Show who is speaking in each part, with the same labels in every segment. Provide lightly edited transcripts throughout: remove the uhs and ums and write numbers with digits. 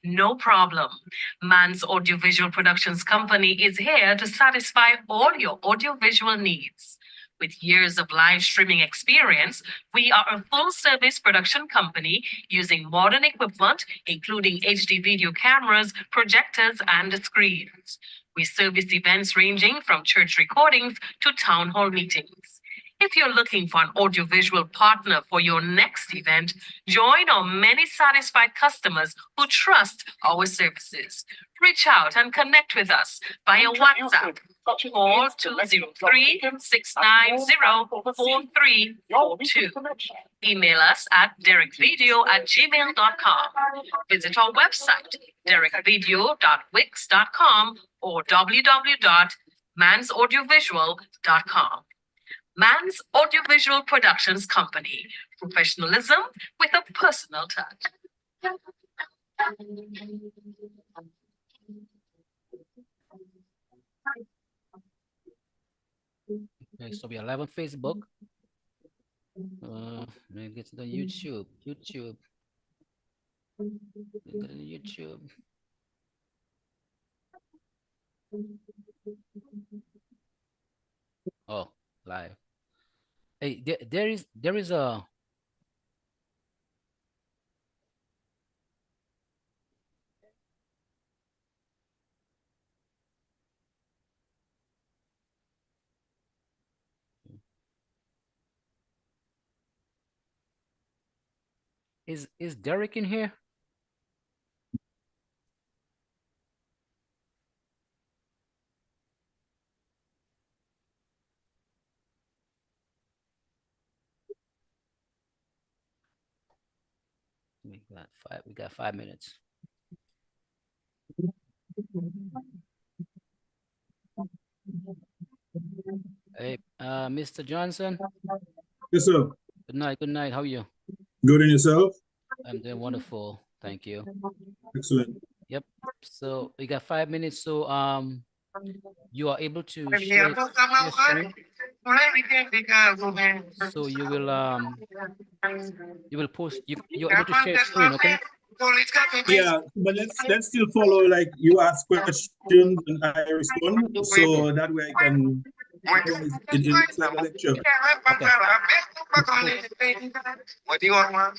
Speaker 1: No problem. Man's Audiovisual Productions Company is here to satisfy all your audiovisual needs. With years of live streaming experience, we are a full-service production company using modern equipment, including HD video cameras, projectors, and screens. We service events ranging from church recordings to town hall meetings. If you're looking for an audiovisual partner for your next event, join our many satisfied customers who trust our services. Reach out and connect with us via WhatsApp or 203-690-4342. Email us at derekvideo@gmail.com. Visit our website, derekvideo.wix.com or www.mansaudiovisual.com. Man's Audiovisual Productions Company. Professionalism with a personal touch.
Speaker 2: Okay, so we are live on Facebook. Maybe get to the YouTube. YouTube. Oh, live. Hey, there is a is Derek in here? We got 5 minutes. Hey, Mr. Johnson.
Speaker 3: Yes, sir.
Speaker 2: Good night. Good night. How are you?
Speaker 3: Good, and yourself?
Speaker 2: I'm doing wonderful. Thank you.
Speaker 3: Excellent.
Speaker 2: Yep. So we got 5 minutes. So you are able to share screen. So you will post. You're able to share screen, okay?
Speaker 3: Yeah, but let's still follow. Like, you ask questions and I respond, so that way I can. It looks like a lecture.
Speaker 4: What do you want, man?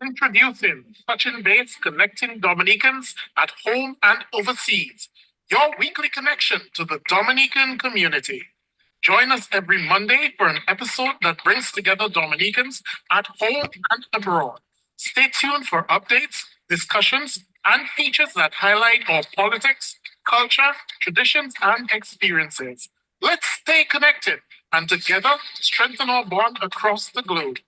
Speaker 5: Introducing touching base, connecting Dominicans at home and overseas. Your weekly connection to the Dominican community. Join us every Monday for an episode that brings together Dominicans at home and abroad. Stay tuned for updates, discussions, and features that highlight our politics, culture, traditions, and experiences. Let's stay connected and together strengthen our bond across the globe.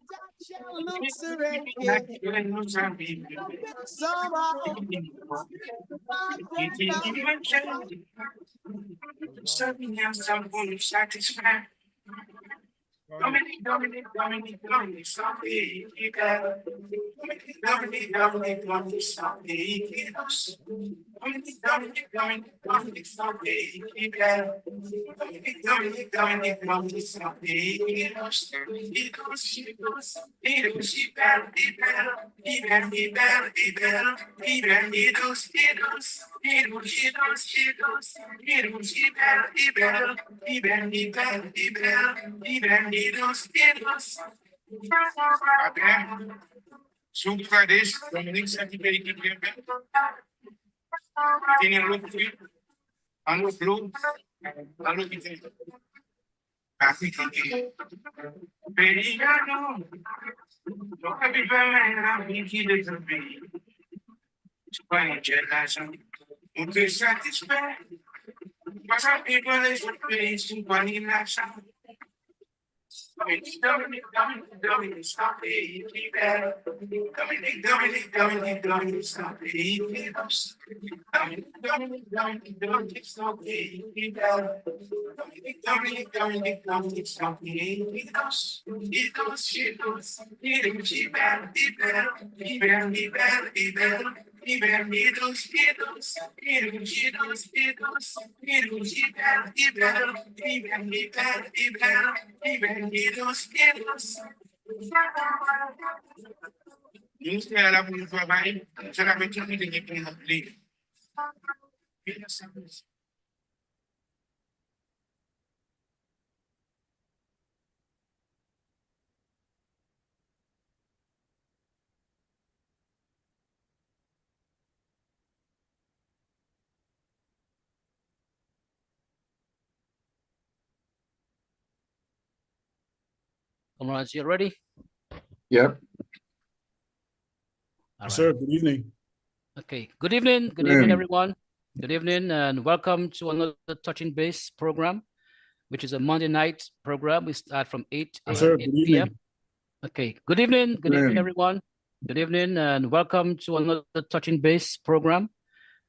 Speaker 5: Dominic, Dominic, Dominic, Dominic, something. Dominic, Dominic, Dominic, Dominic, something. Dominic, Dominic, Dominic, Dominic, something. Dominic, Dominic, Dominic, Dominic, something. It goes, it goes, it goes, it goes, it better, it better, it better, it better, it better, it better, it goes, it goes, it goes, it goes, it goes, it goes, it better, it better, it better, it better, it better, it better, it goes, it goes. Okay. Super this, Dominic, something very good. Tiene un look free, un look blue, un look in así que Perigano, lo que vive en la vida de la vida. Spanish generation, mucho satisfied. Pasa people is a place to money nation. Dominic, Dominic, stop it, keep it. Dominic, Dominic, Dominic, Dominic, stop it, keep it. Dominic, Dominic, Dominic, Dominic, stop it, keep it. Dominic, Dominic, Dominic, Dominic, stop it, it goes, it goes, it goes, it goes, it better, it better, it better, it better, it better. Even needles, needles, needles, needles, needles, needles, even needles, needles. Ini saya la pun baik, saya betul ni dengan penghapli.
Speaker 2: Comrades, you ready?
Speaker 6: Yep.
Speaker 2: All
Speaker 3: Sir,
Speaker 2: right.
Speaker 3: good evening.
Speaker 2: Okay. Good evening. Good evening, everyone. Good evening, and welcome to another Touching Base program, which is a Monday night program. We start from 8
Speaker 3: Sir, good
Speaker 2: p.m.
Speaker 3: evening.
Speaker 2: Okay. Good evening. Good evening, everyone. Good evening, and welcome to another Touching Base program,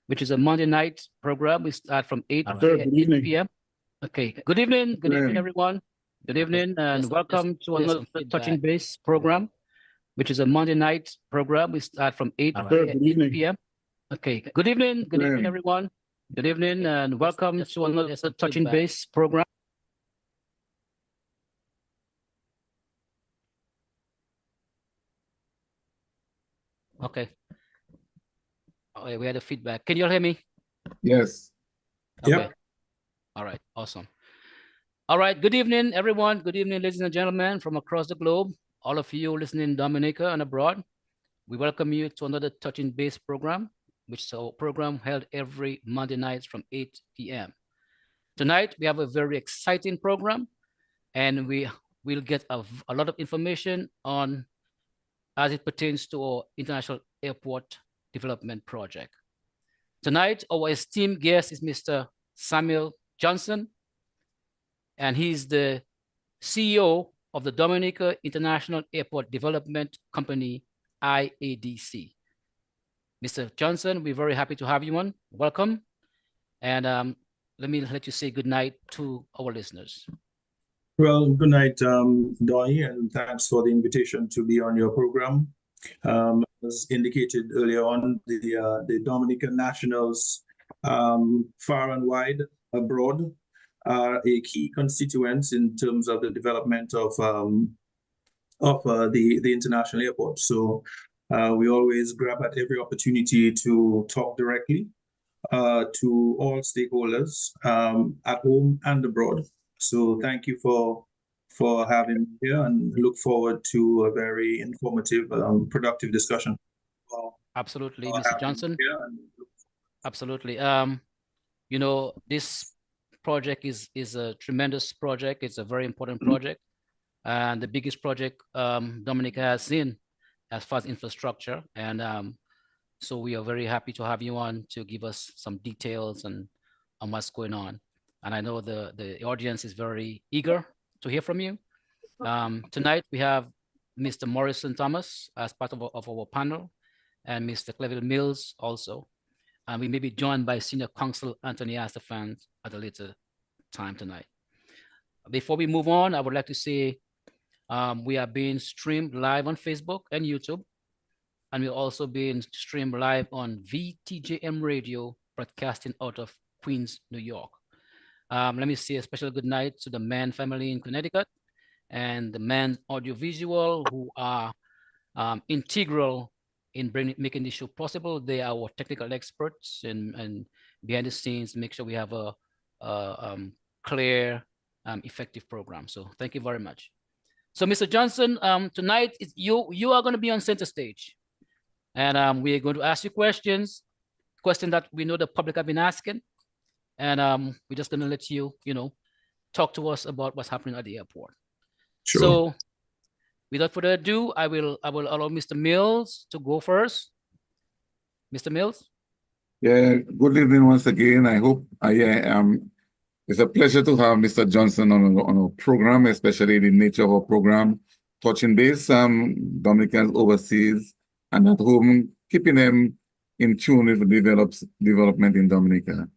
Speaker 2: which is a Monday night program. We start from 8
Speaker 3: Sir, good evening.
Speaker 2: p.m. Okay. Good evening. Good evening, everyone. Good evening, and welcome to another Touching Base program, which is a Monday night program. We start from 8
Speaker 3: Sir, good evening.
Speaker 2: p.m. Okay. Good evening. Good evening, everyone. Good evening, and welcome to another Touching Base program. Okay. Okay, we had a feedback. Can you all hear me?
Speaker 6: Yes.
Speaker 2: Okay.
Speaker 3: Yep.
Speaker 2: All right. Awesome. All right. Good evening, everyone. Good evening, ladies and gentlemen from across the globe. All of you listening in Dominica and abroad. We welcome you to another Touching Base program, which is a program held every Monday nights from 8 p.m. Tonight, we have a very exciting program, and we will get a lot of information on as it pertains to our International Airport Development Project. Tonight, our esteemed guest is Mr. Samuel Johnson, and he's the CEO of the Dominica International Airport Development Company, IADC. Mr. Johnson, we're very happy to have you on. Welcome. And let me let you say good night to our listeners.
Speaker 3: Well, good night, Donnie, and thanks for the invitation to be on your program. As indicated earlier on, the Dominican nationals, far and wide abroad, are a key constituent in terms of the development of the international airport. So we always grab at every opportunity to talk directly to all stakeholders at home and abroad. So thank you for having me here, and look forward to a very informative, productive discussion.
Speaker 2: Absolutely, Mr. Johnson. Absolutely. You know, this project is a tremendous project. It's a very important project, and the biggest project Dominica has seen as far as infrastructure. And so we are very happy to have you on to give us some details on what's going on. And I know the audience is very eager to hear from you. Tonight we have Mr. Morrison Thomas as part of our panel, and Mr. Cleville Mills also. And we may be joined by Senior Counsel Anthony Astafan at a later time tonight. Before we move on, I would like to say we are being streamed live on Facebook and YouTube, and we're also being streamed live on VTJM Radio, broadcasting out of Queens, New York. Let me say a special good night to the Mann family in Connecticut and the Mann Audiovisual, who are integral in making this show possible. They are our technical experts and behind the scenes, make sure we have a clear, effective program. So thank you very much. So Mr. Johnson, tonight you are going to be on center stage, and we are going to ask you questions that we know the public have been asking, and we're just going to let you, talk to us about what's happening at the airport.
Speaker 3: Sure.
Speaker 2: So without further ado, I will allow Mr. Mills to go first. Mr. Mills?
Speaker 6: Yeah, good evening once again. I hope it's a pleasure to have Mr. Johnson on our program, especially the nature of our program, touching base Dominicans overseas and at home, keeping them in tune with the development in Dominica.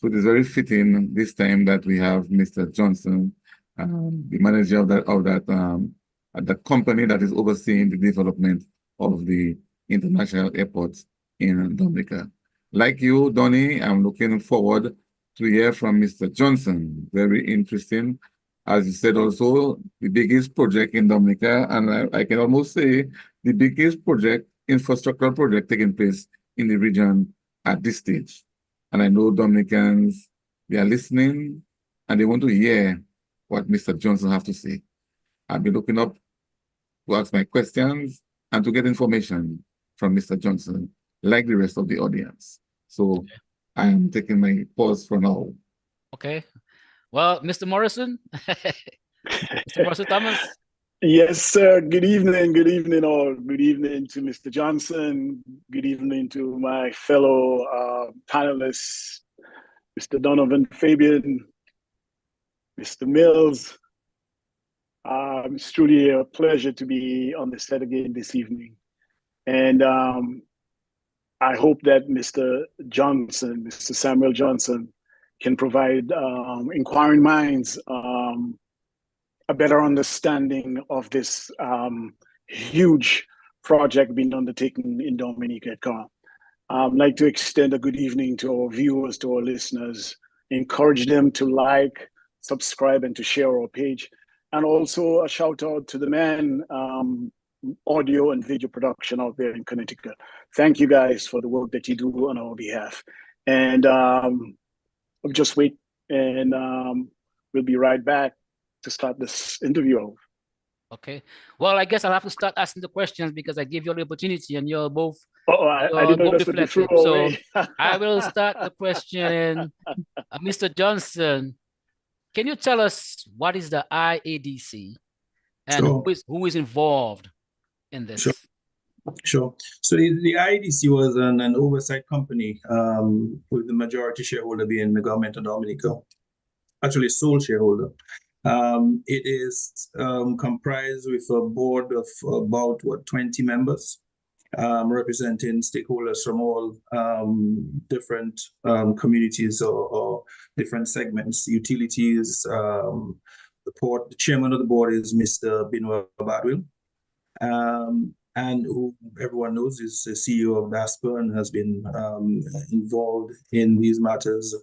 Speaker 6: So it is very fitting this time that we have Mr. Johnson, the manager of that company that is overseeing the development of the international airports in Dominica. Like you, Donnie, I'm looking forward to hear from Mr. Johnson. Very interesting. As you said, also the biggest project in Dominica, and I can almost say the biggest infrastructural project taking place in the region at this stage. And I know Dominicans, they are listening and they want to hear what Mr. Johnson have to say. I'll be looking up to ask my questions and to get information from Mr. Johnson, like the rest of the audience. So okay. I am taking my pause for now.
Speaker 2: Okay. Well, Mr. Morrison, Mr. Morrison Thomas.
Speaker 7: Yes, sir. Good evening all. Good evening to Mr. Johnson. Good evening to my fellow panelists, Mr. Donovan Fabian, Mr. Mills. It's truly a pleasure to be on the set again this evening. And I hope that Mr. Johnson, Mr. Samuel Johnson, can provide inquiring minds a better understanding of this huge project being undertaken in Dominica. I'd like to extend a good evening to our viewers, to our listeners, encourage them to like, subscribe, and to share our page. And also a shout out to the Mann audio and video production out there in Connecticut. Thank you guys for the work that you do on our behalf. And we'll just wait and we'll be right back to start this interview off.
Speaker 2: Okay. Well, I guess I'll have to start asking the questions because I gave you the opportunity and you're both.
Speaker 7: I didn't know that's what you threw away.
Speaker 2: So I will start the question. Mr. Johnson, can you tell us what is the IADC and who is involved in this?
Speaker 3: Sure. So the IADC was an oversight company with the majority shareholder being the government of Dominica, actually sole shareholder. It is comprised with a board of about 20 members, representing stakeholders from all different communities or different segments, utilities. The chairman of the board is Mr. Benoit Badwil, and who everyone knows is the CEO of DASPER and has been involved in these matters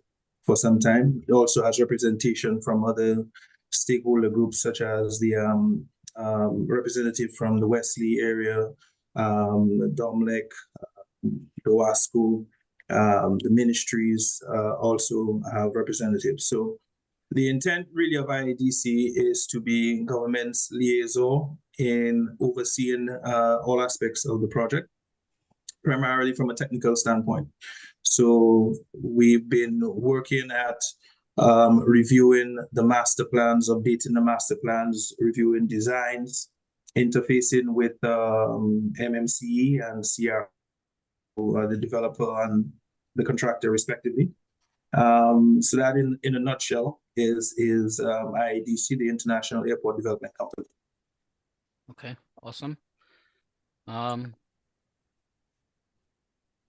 Speaker 3: for some time. It also has representation from other stakeholder groups such as the representative from the Wesley area, Domlec, DOASCO, the ministries also have representatives. So the intent really of IADC is to be government's liaison in overseeing all aspects of the project, primarily from a technical standpoint. So we've been working at reviewing the master plans, updating the master plans, reviewing designs, interfacing with MMCE and CR, the developer and the contractor respectively. So that in a nutshell is IADC, the International Airport Development Company.
Speaker 2: Awesome.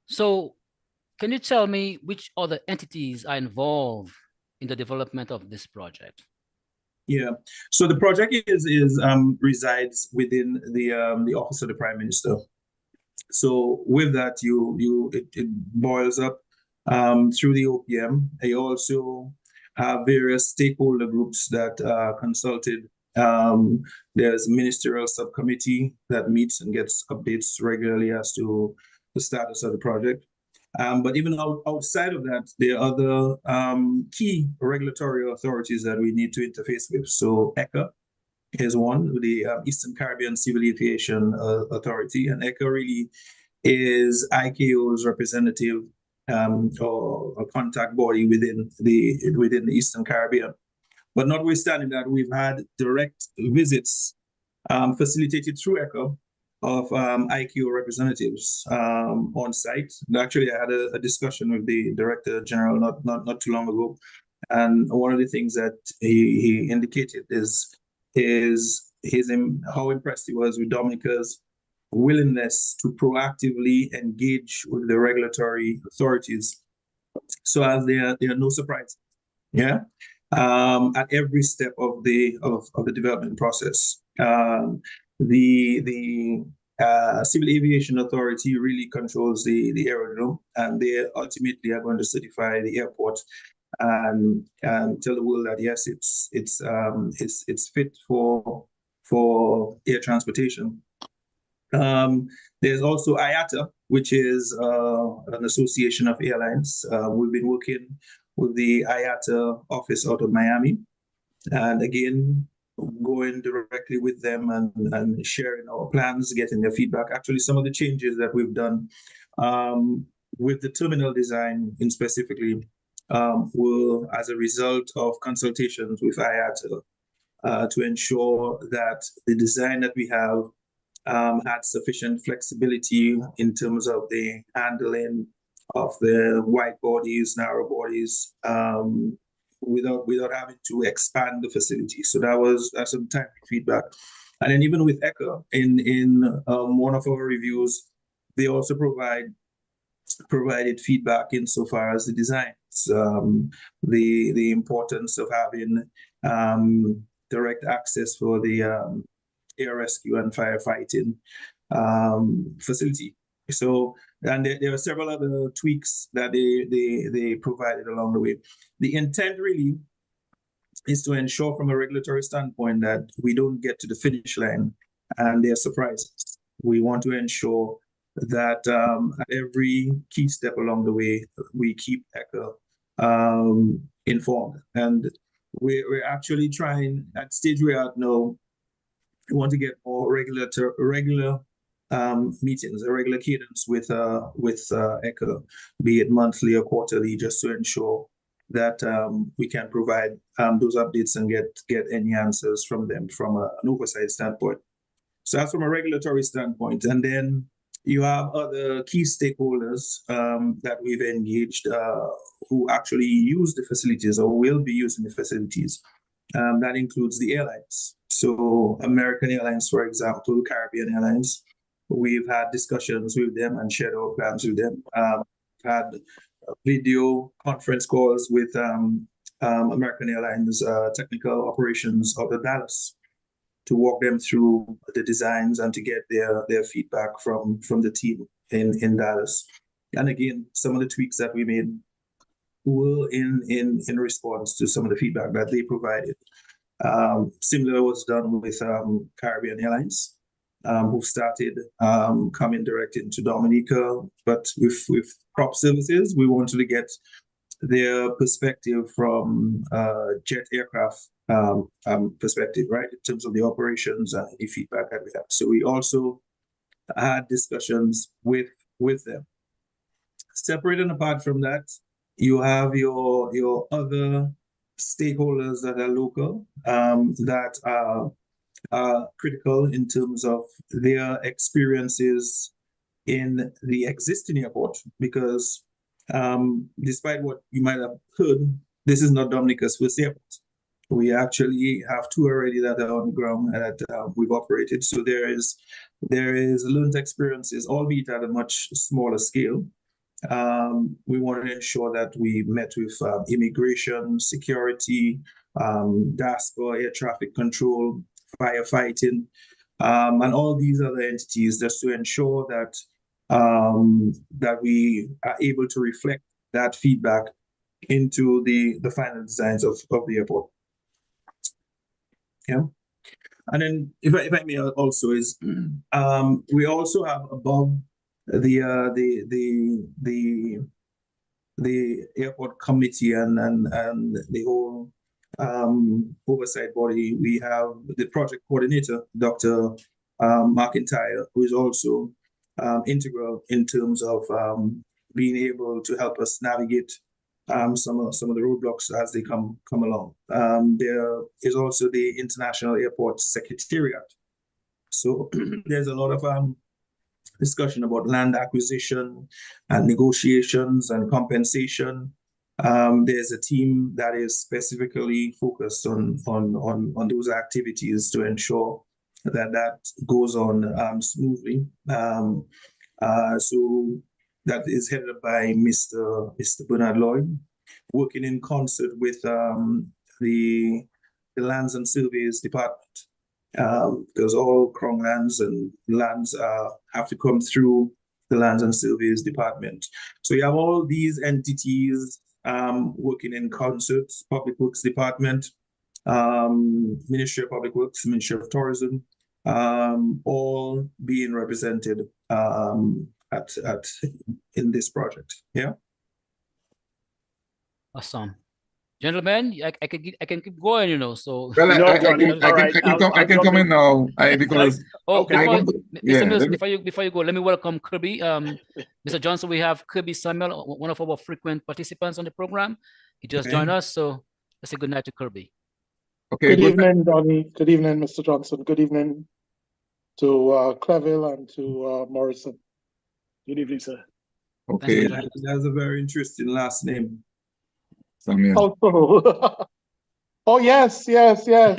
Speaker 2: So can you tell me which other entities are involved in the development of this project?
Speaker 3: Yeah. So the project resides within the Office of the Prime Minister. So with that, it boils up through the OPM. I also have various stakeholder groups that consulted. There's a ministerial subcommittee that meets and gets updates regularly as to the status of the project. But even outside of that, there are other key regulatory authorities that we need to interface with. So ECA is one, the Eastern Caribbean Civil Aviation Authority, and ECA really is ICAO's representative or a contact body within the Eastern Caribbean. But notwithstanding that, we've had direct visits facilitated through ECHO of ICAO representatives on site. Actually, I had a discussion with the Director General not too long ago, and one of the things that he indicated is how impressed he was with Dominica's willingness to proactively engage with the regulatory authorities, so as there are no surprises. Yeah. At every step of the development process. The Civil Aviation Authority really controls the aerodrome, and they ultimately are going to certify the airport and tell the world that yes, it's fit for air transportation. There's also IATA, which is an association of airlines. We've been working with the IATA office out of Miami, and again, going directly with them and sharing our plans, getting their feedback. Actually, some of the changes that we've done with the terminal design in specifically were as a result of consultations with IATA to ensure that the design that we have had sufficient flexibility in terms of the handling of the wide bodies, narrow bodies, without having to expand the facility. So that's some timely feedback. And then even with ECHA, in one of our reviews, they also provided feedback insofar as the designs, the importance of having direct access for the air rescue and firefighting facility. So, and there are several other tweaks that they provided along the way. The intent really is to ensure from a regulatory standpoint that we don't get to the finish line and there are surprises. We want to ensure that at every key step along the way, we keep ECHA informed. And we're actually trying, at stage we're at now, we want to get more regular meetings, a regular cadence with ECHA, be it monthly or quarterly, just to ensure that we can provide those updates and get any answers from them from an oversight standpoint. So that's from a regulatory standpoint. And then you have other key stakeholders that we've engaged who actually use the facilities or will be using the facilities. That includes the airlines. So American Airlines, for example, Caribbean Airlines, we've had discussions with them and shared our plans with them. Had video conference calls with American Airlines technical operations out of Dallas to walk them through the designs and to get their feedback from the team in Dallas. And again, some of the tweaks that we made were in response to some of the feedback that they provided. Similar was done with Caribbean Airlines, who started coming direct into Dominica, but with prop services, we wanted to get their perspective from jet aircraft perspective, right, in terms of the operations and the feedback that we have. So we also had discussions with them. Separate and apart from that, you have your other stakeholders that are local, that are critical in terms of their experiences in the existing airport, because despite what you might have heard, this is not Dominica's first airport. We actually have two already that are on the ground and that we've operated. So there is learned experiences, albeit at a much smaller scale. We wanted to ensure that we met with immigration, security, DASPA, air traffic control, firefighting, and all these other entities, just to ensure that that we are able to reflect that feedback into the final designs of the airport. Yeah. And then if I may also is we also have above the airport committee and the whole oversight body, we have the project coordinator, Dr. McIntyre, who is also integral in terms of being able to help us navigate some of the roadblocks as they come along. There is also the International Airport Secretariat. So there's a lot of discussion about land acquisition and negotiations and compensation. There's a team that is specifically focused on those activities to ensure that goes on smoothly. So that is headed by Mr. Bernard Lloyd, working in concert with the Lands and Surveys Department. Because all Crown lands and lands have to come through the Lands and Surveys Department. So you have all these entities working in concert: Public Works Department, Ministry of Public Works, Ministry of Tourism, all being represented in this project. Yeah.
Speaker 2: Awesome. Gentlemen, I can keep going, you know. So
Speaker 6: Well,
Speaker 7: No, Johnny, all right,
Speaker 6: I can come in now. Because
Speaker 7: Okay.
Speaker 2: Mr. Mills, before you go, let me welcome Kirby. Mr. Johnson, we have Kirby Samuel, one of our frequent participants on the program. He just joined us, so let's say good night to Kirby.
Speaker 6: Okay.
Speaker 8: Good evening, Johnny. Good evening, Mr. Johnson. Good evening to Cleville and to Morrison.
Speaker 7: Good evening, sir.
Speaker 6: Okay.
Speaker 3: That's a very interesting last name.
Speaker 6: Samuel.
Speaker 8: Also, oh yes. There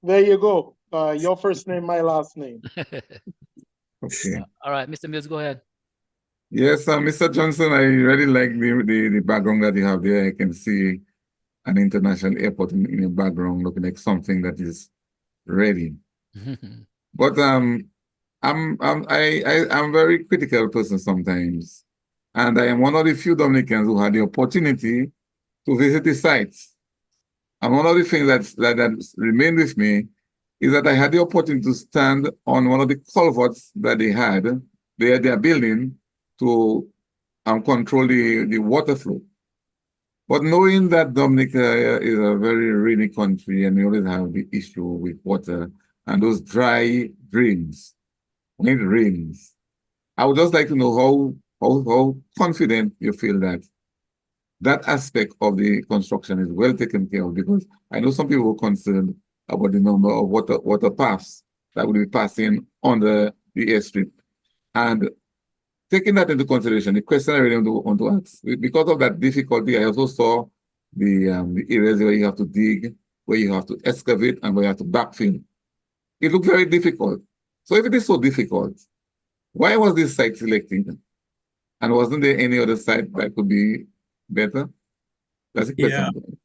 Speaker 8: you go. Your first name, my last name.
Speaker 6: Okay.
Speaker 2: All right, Mr. Mills, go ahead.
Speaker 6: Yes, Mr. Johnson, I really like the background that you have there. I can see an international airport in your background, looking like something that is ready. But I'm a very critical person sometimes, and I am one of the few Dominicans who had the opportunity to visit the sites. And one of the things that remained with me is that I had the opportunity to stand on one of the culverts that they are building to control the water flow. But knowing that Dominica is a very rainy country and we always have the issue with water and those dry drains when it rains, I would just like to know how confident you feel that aspect of the construction is well taken care of, because I know some people were concerned about the number of water paths that will be passing under the airstrip. And taking that into consideration, the question I really want to ask, because of that difficulty, I also saw the areas where you have to dig, where you have to excavate, and where you have to backfill. It looked very difficult. So if it is so difficult, why was this site selected? And wasn't there any other site that could be better? That's a question.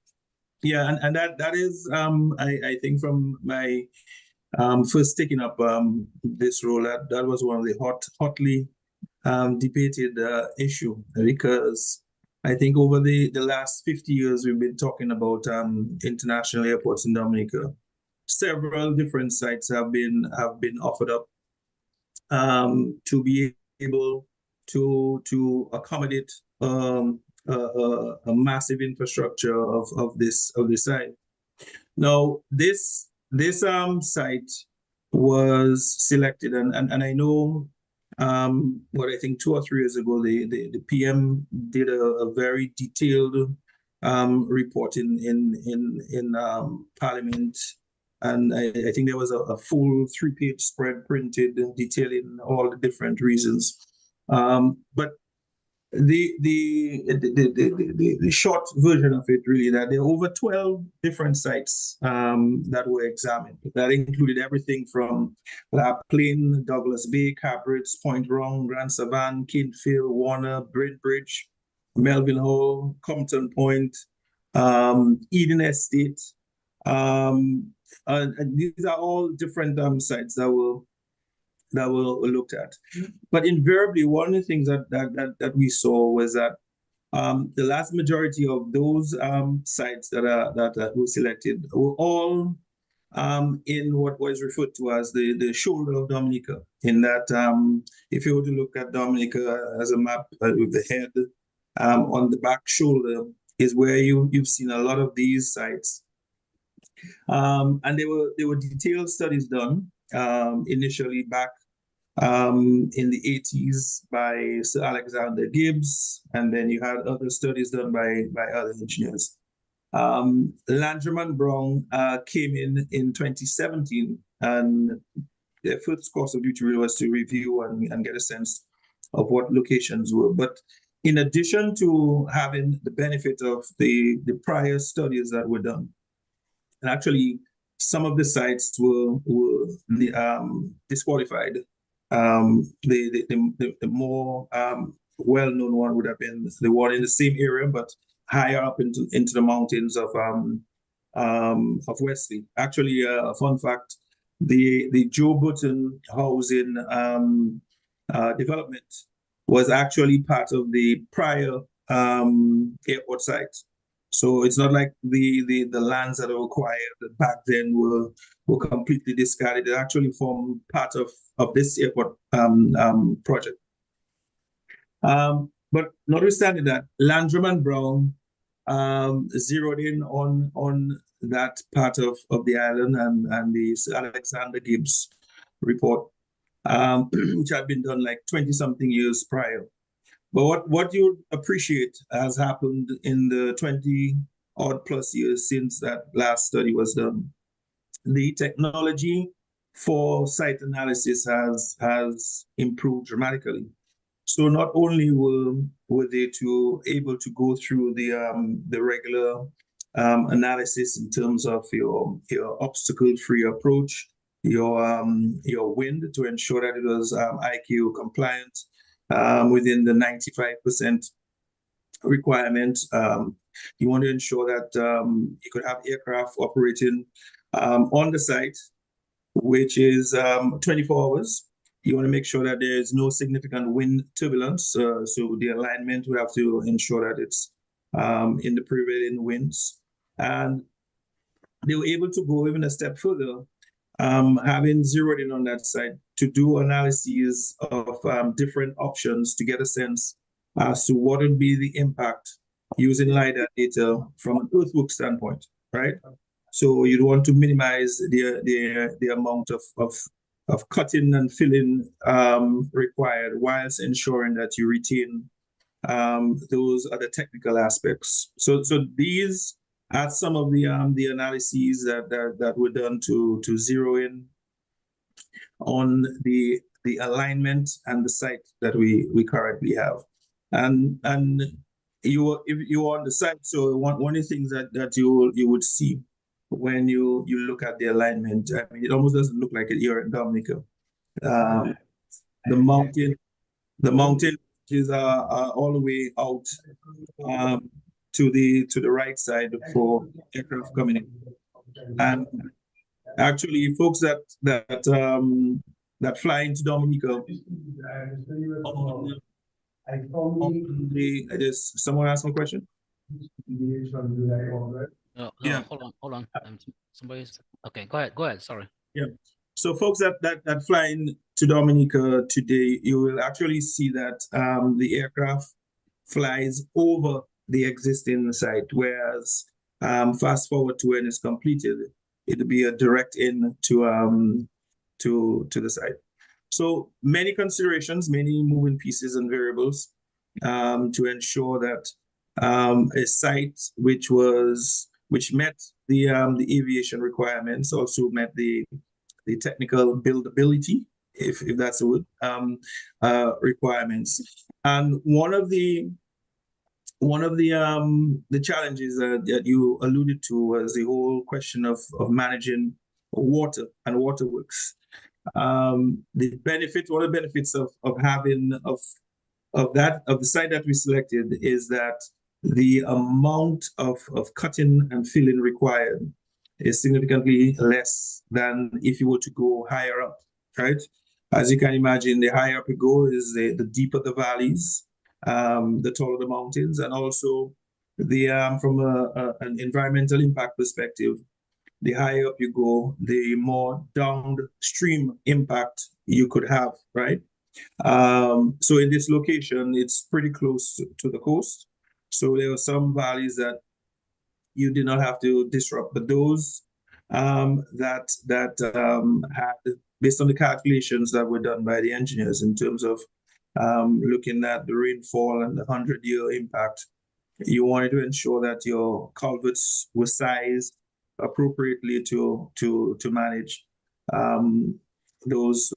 Speaker 3: Yeah, and that is I think from my first taking up this role, that was one of the hotly debated issue, because I think over the last 50 years we've been talking about international airports in Dominica. Several different sites have been offered up to be able to accommodate a massive infrastructure of this site. Now this site was selected, and I know what I think 2 or 3 years ago the PM did a very detailed report in Parliament. And I think there was a full 3-page spread printed detailing all the different reasons. But the short version of it really that there are over 12 different sites that were examined. That included everything from La Plaine, Douglas Bay, Cabritz, Point Rong, Grand Savan, Kinfield, Warner, Bridge, Melville Hall, Compton Point, Eden Estate. And these are all different sites that were looked at. But invariably, one of the things that we saw was that the last majority of those sites that were selected were all in what was referred to as the shoulder of Dominica. In that, if you were to look at Dominica as a map with the head on the back shoulder, is where you've seen a lot of these sites. And there were detailed studies done initially back in the 80s by Sir Alexander Gibbs, and then you had other studies done by other engineers. Landrum and Brown came in 2017, and their first course of duty really was to review and get a sense of what locations were. But in addition to having the benefit of the prior studies that were done, and actually some of the sites were disqualified. The more well-known one would have been the one in the same area, but higher up into the mountains of Wesley. Actually, a fun fact: the Joe Button housing development was actually part of the prior airport site. So it's not like the lands that are acquired back then were completely discarded. They actually form part of this airport project. But notwithstanding that, Landrum and Brown zeroed in on that part of the island and the Sir Alexander Gibbs report, which had been done like 20-something years prior. But what you appreciate has happened in the 20-odd plus years since that last study was done. The technology for site analysis has improved dramatically. So not only were they able to go through the regular analysis in terms of your obstacle-free approach, your wind to ensure that it was IQ compliant, within the 95% requirement. You want to ensure that you could have aircraft operating on the site, which is 24 hours. You want to make sure that there is no significant wind turbulence. So the alignment would have to ensure that it's in the prevailing winds. And they were able to go even a step further, having zeroed in on that site to do analyses of different options to get a sense as to what would be the impact using LiDAR data from an earthwork standpoint, right? So you'd want to minimize the amount of cutting and filling required, whilst ensuring that you retain those other technical aspects. So these are some of the analyses that were done to zero in on the alignment and the site that we currently have. And if you're on the site, so one of the things that you would see when you look at the alignment, I mean, it almost doesn't look like you're in Dominica. The mountain is all the way out to the right side for aircraft coming in. And actually, folks that fly into Dominica, is someone asking a question?
Speaker 2: No,
Speaker 3: Yeah.
Speaker 2: hold on. Somebody's okay. Go ahead. Sorry.
Speaker 3: Yeah. So folks that fly into Dominica today, you will actually see that the aircraft flies over the existing site, whereas fast forward to when it's completed, it'll be a direct in to the site. So many considerations, many moving pieces and variables to ensure that a site which met the aviation requirements also met the technical buildability if that's the word, requirements. And one of the challenges that you alluded to was the whole question of managing water and waterworks. One of the benefits of the site that we selected is that the amount of cutting and filling required is significantly less than if you were to go higher up, right? As you can imagine, the higher up you go is the deeper the valleys, the taller the mountains, and also from an environmental impact perspective, the higher up you go, the more downstream impact you could have, right? So in this location, it's pretty close to the coast. So there are some valleys that you did not have to disrupt, but those that had, based on the calculations that were done by the engineers in terms of looking at the rainfall and the 100-year impact, you wanted to ensure that your culverts were sized appropriately to manage those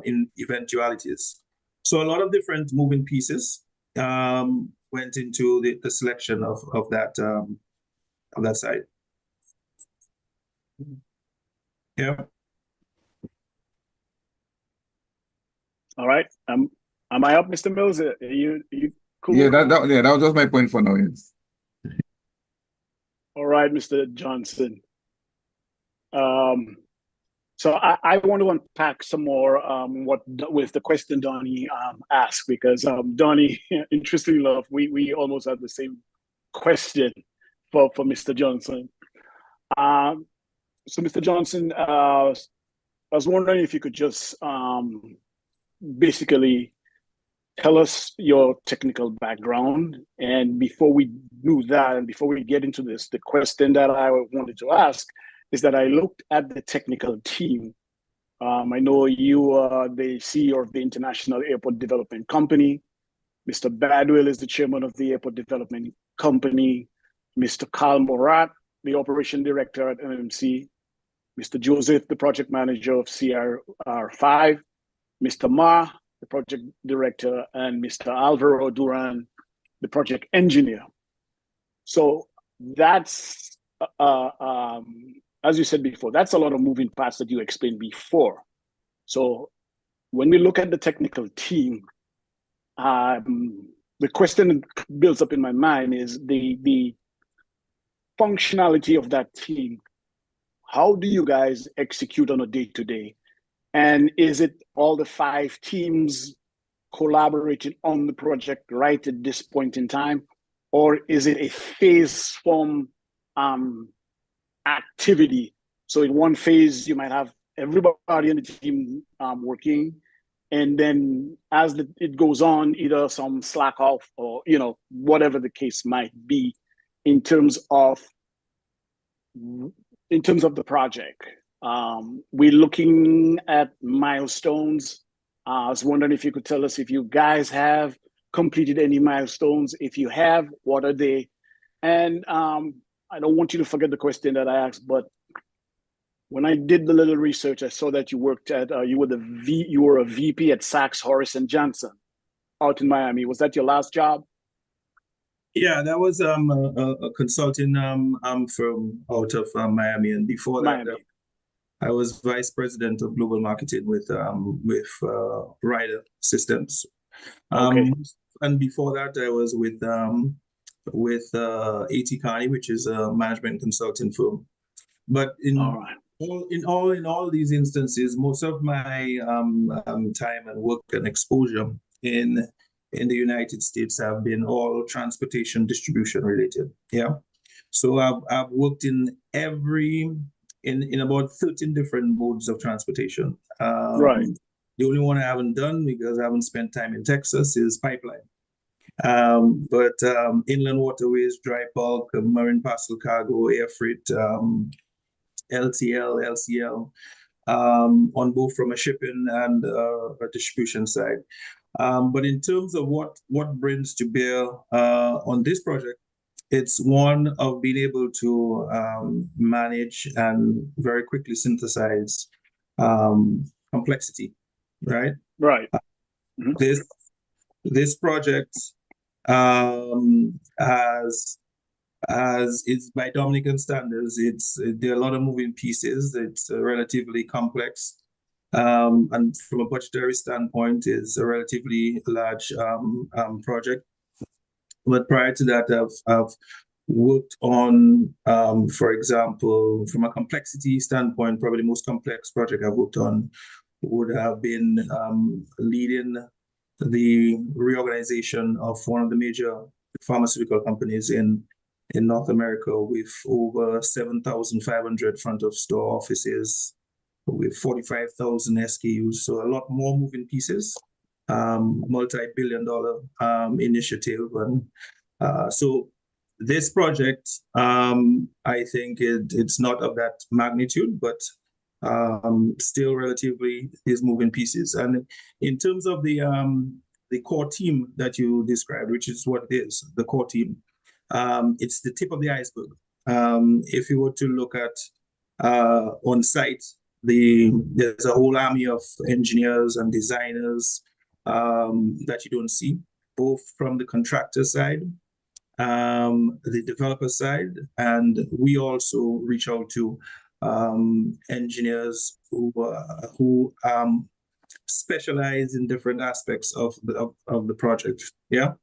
Speaker 3: in eventualities. So a lot of different moving pieces went into the selection of that site. Yeah.
Speaker 7: All right. Am I up, Mr. Mills? Are you cool?
Speaker 6: Yeah, that was just my point for now. Yes.
Speaker 7: All right, Mr. Johnson. So I want to unpack some more with the question Donnie asked, because Donnie, interestingly enough, we almost had the same question for Mr. Johnson. So Mr. Johnson, I was wondering if you could just basically tell us your technical background. And before we do that, and before we get into this, the question that I wanted to ask is that I looked at the technical team. I know you are the CEO of the International Airport Development Company. Mr. Badwell is the chairman of the Airport Development Company. Mr. Carl Morat, the operation director at MMC. Mr. Joseph, the project manager of CR5. Mr. Ma, the project director, and Mr. Alvaro Duran, the project engineer. So that's, as you said before, that's a lot of moving parts that you explained before. So when we look at the technical team, the question that builds up in my mind is the functionality of that team. How do you guys execute on a day-to-day? And is it all the 5 teams collaborating on the project right at this point in time? Or is it a phase form activity? So in one phase, you might have everybody in the team working. And then as it goes on, either some slack off or, whatever the case might be in terms of the project. We're looking at milestones. I was wondering if you could tell us if you guys have completed any milestones. If you have, what are they? And I don't want you to forget the question that I asked, but when I did the little research, I saw that you worked at you were a VP at Sachs, Horace and Johnson out in Miami. Was that your last job?
Speaker 3: Yeah, that was a consulting firm out of Miami, and before that, I was vice president of global marketing with Ryder Systems.
Speaker 7: Okay.
Speaker 3: And before that, I was with A.T. Carney, which is a management consulting firm. But in all these instances, most of my time and work and exposure in the United States have been all transportation distribution related. Yeah. So I've worked in about 13 different modes of transportation.
Speaker 7: Right.
Speaker 3: The only one I haven't done, because I haven't spent time in Texas, is pipeline. But inland waterways, dry bulk, marine parcel cargo, air freight, LTL, LCL, on both from a shipping and a distribution side. But in terms of what brings to bear on this project, it's one of being able to manage and very quickly synthesize complexity right?
Speaker 7: Right.
Speaker 3: This project as it's by Dominican standards, there are a lot of moving pieces. It's relatively complex. And from a budgetary standpoint, it's a relatively large project. But prior to that, I've worked on, for example, from a complexity standpoint, probably the most complex project I've worked on would have been leading the reorganization of one of the major pharmaceutical companies in North America, with over 7,500 front of store offices, with 45,000 SKUs, so a lot more moving pieces, multi-billion-dollar initiative. And so this project, I think it's not of that magnitude, but still relatively is moving pieces. And in terms of the core team that you described, which is what it is, the core team, it's the tip of the iceberg. If you were to look at on site, there's a whole army of engineers and designers that you don't see, both from the contractor side, the developer side, and we also reach out to engineers who specialize in different aspects of the project. Yeah.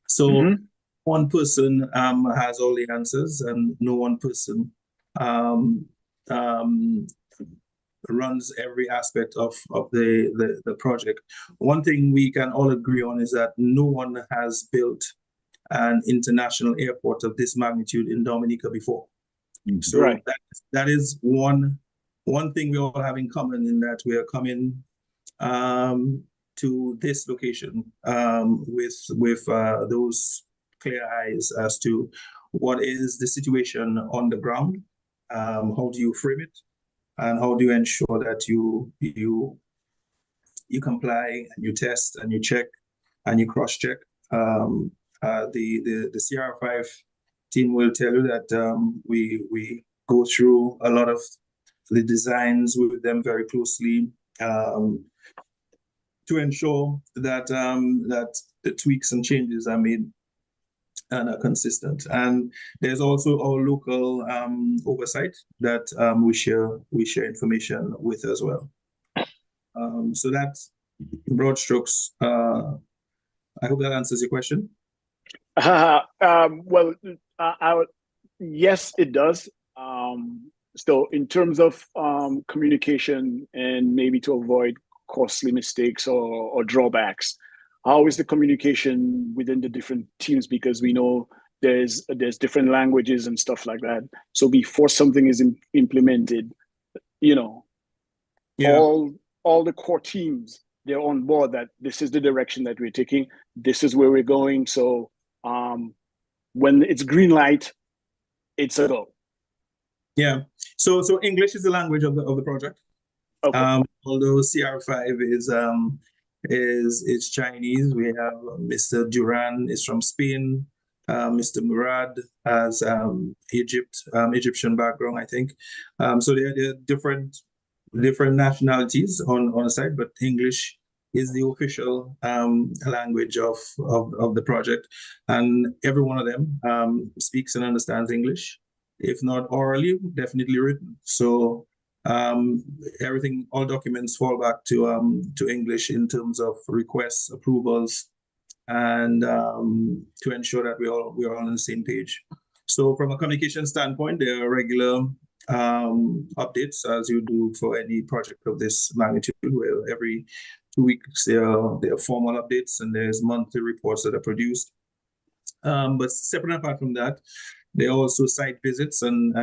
Speaker 3: So one person has all the answers, and no one person runs every aspect of the project. One thing we can all agree on is that no one has built an international airport of this magnitude in Dominica before. So
Speaker 7: right.
Speaker 3: that is one thing we all have in common, in that we are coming to this location with those clear eyes as to what is the situation on the ground, how do you frame it, and how do you ensure that you comply, and you test, and you check, and you cross-check. The CR5 team will tell you that we go through a lot of the designs with them very closely to ensure that that the tweaks and changes are made and are consistent. And there's also our local oversight that we share information with as well. So that's broad strokes. I hope that answers your question.
Speaker 7: Well, yes, it does. So in terms of communication, and maybe to avoid costly mistakes or drawbacks, how is the communication within the different teams? Because we know there's different languages and stuff like that. So before something is implemented, all the core teams, they're on board that this is the direction that we're taking. This is where we're going. So when it's green light, it's a go.
Speaker 3: Yeah. So English is the language of the project.
Speaker 7: Okay.
Speaker 3: Although CR5 is Chinese, we have Mr. Duran is from Spain. Mr. Murad has Egyptian background, I think. So there are different nationalities on the site, but English is the official language of the project, and every one of them speaks and understands English, if not orally, definitely written. So everything, all documents fall back to English in terms of requests, approvals, and to ensure that we're all on the same page. So from a communication standpoint, there are regular updates, as you do for any project of this magnitude, where every 2 weeks there are formal updates, and there's monthly reports that are produced. But separate apart from that, there are also site visits and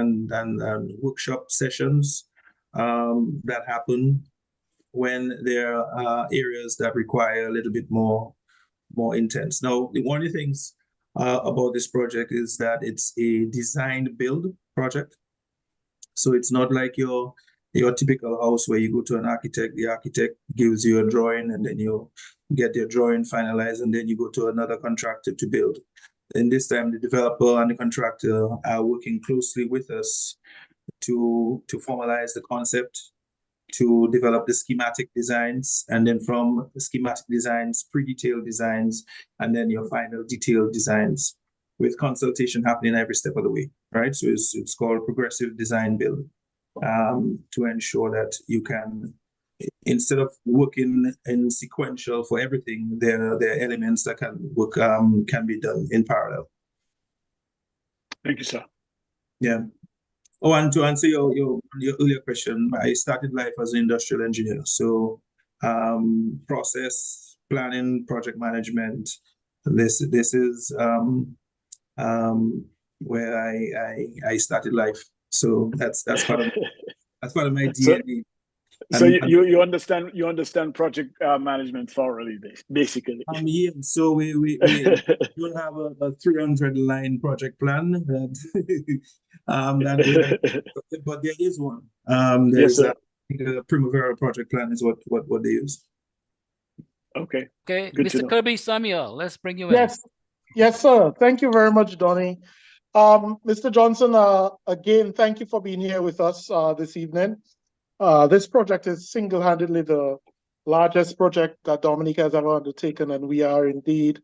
Speaker 3: workshop sessions that happen when there are areas that require a little bit more intense. Now, one of the things about this project is that it's a design build project. So it's not like your typical house where you go to an architect, the architect gives you a drawing, and then you get your drawing finalized, and then you go to another contractor to build. And this time, the developer and the contractor are working closely with us to formalize the concept, to develop the schematic designs, and then from the schematic designs, pre-detailed designs, and then your final detailed designs, with consultation happening every step of the way, right? So it's called progressive design build, to ensure that you can, instead of working in sequential for everything, there are elements that can work, can be done in parallel.
Speaker 7: Thank you, sir.
Speaker 3: Yeah. Oh, and to answer your earlier question, I started life as an industrial engineer. So process planning, project management, this is where I started life. So that's part of my DNA.
Speaker 7: So you understand project management thoroughly, basically.
Speaker 3: Yeah. So we don't have a 300-line project plan but there is one.
Speaker 7: Yes, sir.
Speaker 3: I think a Primavera project plan is what they use.
Speaker 7: Okay.
Speaker 2: Okay,
Speaker 7: Good to
Speaker 2: Mr.
Speaker 7: know.
Speaker 2: Kirby Samuel, let's bring you in.
Speaker 8: Yes, sir. Thank you very much, Donnie. Mr. Johnson, again, thank you for being here with us this evening. This project is single-handedly the largest project that Dominica has ever undertaken, and we are indeed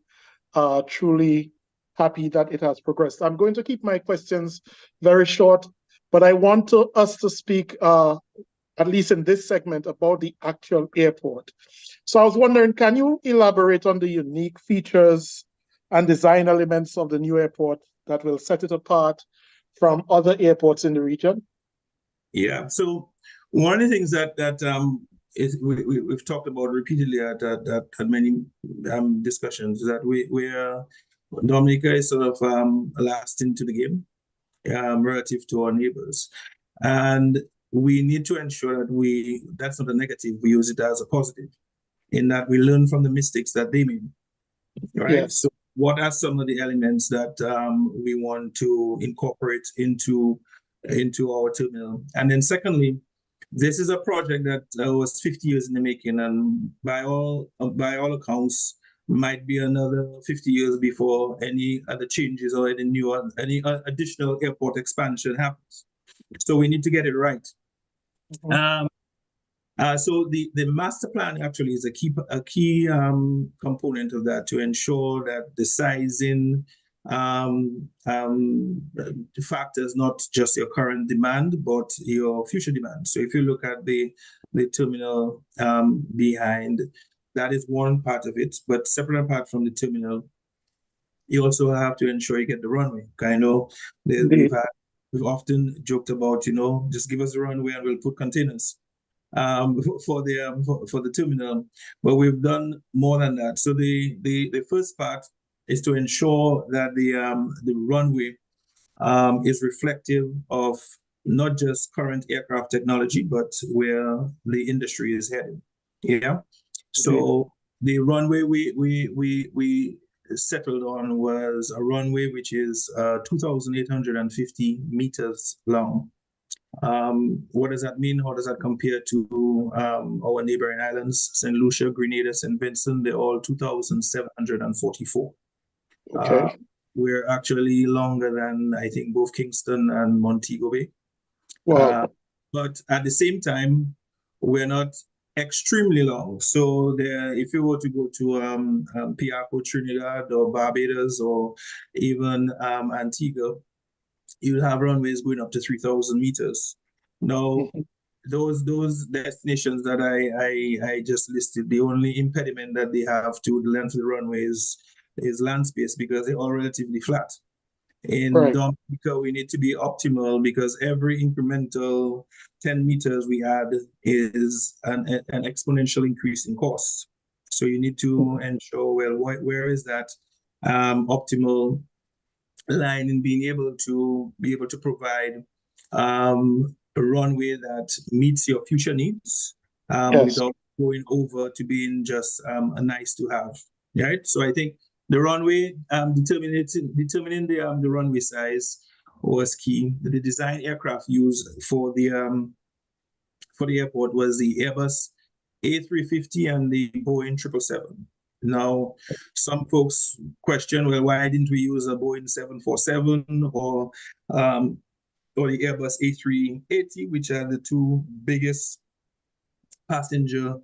Speaker 8: truly happy that it has progressed. I'm going to keep my questions very short, but I want us to speak, at least in this segment, about the actual airport. So I was wondering, can you elaborate on the unique features and design elements of the new airport that will set it apart from other airports in the region?
Speaker 3: Yeah. So one of the things that we've talked about repeatedly at many discussions is that we're Dominica is sort of last into the game relative to our neighbors, and we need to ensure that that's not a negative. We use it as a positive, in that we learn from the mistakes that they made. Right.
Speaker 8: Yes.
Speaker 3: So what are some of the elements that we want to incorporate into our terminal? And then secondly, this is a project that was 50 years in the making, and by all accounts, might be another 50 years before any other changes or any additional airport expansion happens. So we need to get it right.
Speaker 8: Mhm.
Speaker 3: So the master plan actually is a key component of that, to ensure that the sizing factors not just your current demand but your future demand. So if you look at the terminal behind, that is one part of it. But separate apart from the terminal, you also have to ensure you get the runway. I know we've often joked about, just give us the runway and we'll put containers for the terminal, but we've done more than that. So the first part is to ensure that the runway is reflective of not just current aircraft technology, but where the industry is headed. Yeah. So the runway we settled on was a runway which is 2,850 meters long. What does that mean? How does that compare to our neighboring islands, St. Lucia, Grenada, St. Vincent? They're all 2,744.
Speaker 8: Okay.
Speaker 3: We're actually longer than, I think, both Kingston and Montego Bay.
Speaker 8: Wow.
Speaker 3: But at the same time, we're not extremely long. So if you were to go to Piarco, Trinidad, or Barbados, or even Antigua, you'll have runways going up to 3,000 meters. Now, those destinations that I just listed, the only impediment that they have to the length of the runway is land space, because they're all relatively flat. In Dominica, we need to be optimal, because every incremental 10 meters we add is an exponential increase in cost. So you need to ensure, well, where is that optimal line in being able to provide a runway that meets your future needs without going over to being just a nice to have. Right. So I think the runway determining the runway size was key. The design aircraft used for the airport was the Airbus A350 and the Boeing 777. Now, some folks question, well, why didn't we use a Boeing 747 or the Airbus A380, which are the two biggest passenger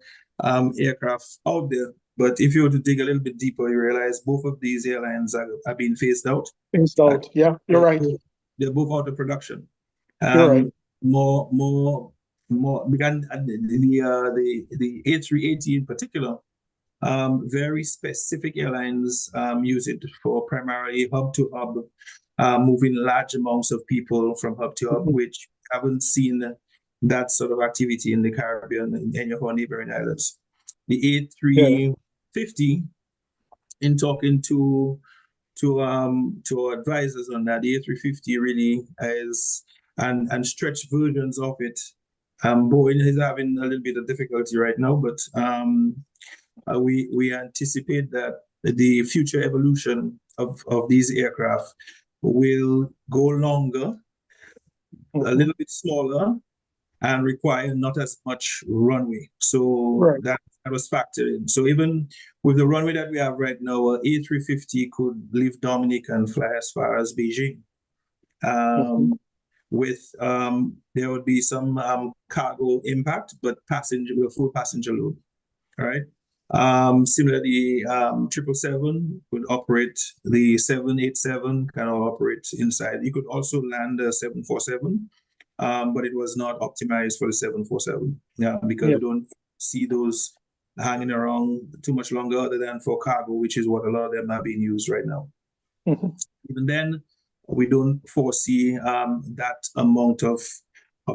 Speaker 3: aircraft out there. But if you were to dig a little bit deeper, you realize both of these airlines are being phased out.
Speaker 8: Phased out. Yeah, you're right.
Speaker 3: They're both out of production.
Speaker 8: You're right.
Speaker 3: More. Began the A380 in particular. Very specific airlines use it for primarily hub to hub, moving large amounts of people from hub to hub, which haven't seen that sort of activity in the Caribbean and any of our neighboring islands. The A350, in talking to our advisors on that, the A350 really is, and stretched versions of it. Boeing is having a little bit of difficulty right now, but we anticipate that the future evolution of these aircraft will go longer, a little bit smaller, and require not as much runway. So that was factored in. So even with the runway that we have right now, A350 could leave Dominica and fly as far as Beijing. There would be some cargo impact, but full passenger load. All right. Similarly, 777 would operate, the 787 can operate inside. You could also land a 747, but it was not optimized for the 747. Yeah, because we don't see those hanging around too much longer other than for cargo, which is what a lot of them are being used right now. Even then, we don't foresee that amount of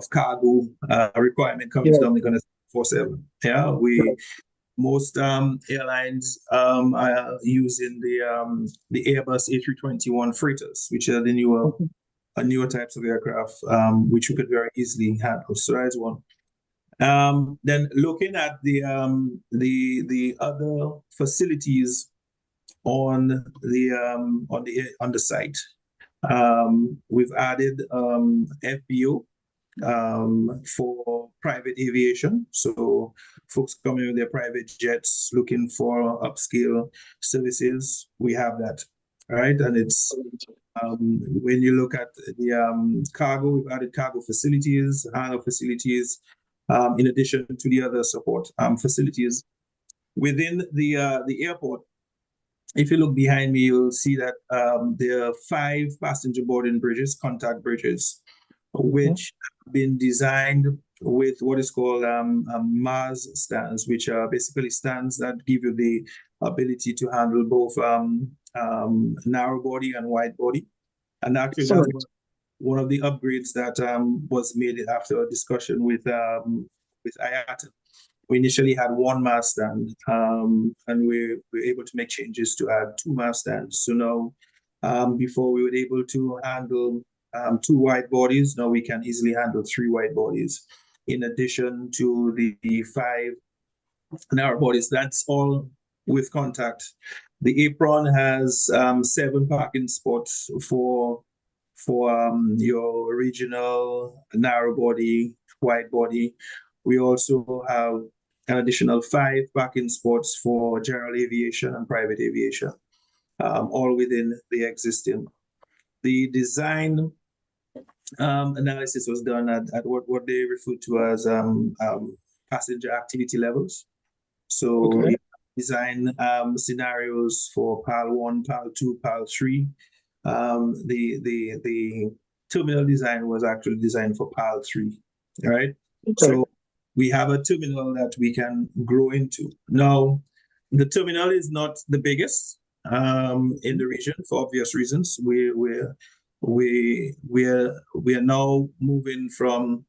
Speaker 3: cargo requirement coming to Dominica on a 747. Yeah, most airlines are using the Airbus A321 freighters, which are the newer types of aircraft, which we could very easily handle. So that's one. Then looking at the other facilities on the site, we've added FBO for private aviation. So folks coming with their private jets looking for upscale services, we have that, right? And it's when you look at the cargo, we've added cargo facilities, hangar facilities, in addition to the other support facilities within the airport. If you look behind me, you'll see that there are 5 passenger boarding bridges, contact bridges, which have been designed with what is called MAS stands, which are basically stands that give you the ability to handle both narrow body and wide body. And actually, that's one of the upgrades that was made after a discussion with IATA. We initially had 1 MAS stand, and we were able to make changes to add 2 MAS stands. So now, before we were able to handle 2 wide bodies, now we can easily handle 3 wide bodies, in addition to the 5 narrow bodies. That's all with contact. The apron has 7 parking spots for your regional narrow body, wide body. We also have an additional 5 parking spots for general aviation and private aviation, all within the existing. The design analysis was done at what they refer to as passenger activity levels. So design scenarios for PAL 1, PAL 2, PAL 3. The terminal design was actually designed for PAL 3, right? So we have a terminal that we can grow into. Now, the terminal is not the biggest in the region for obvious reasons. We are now moving from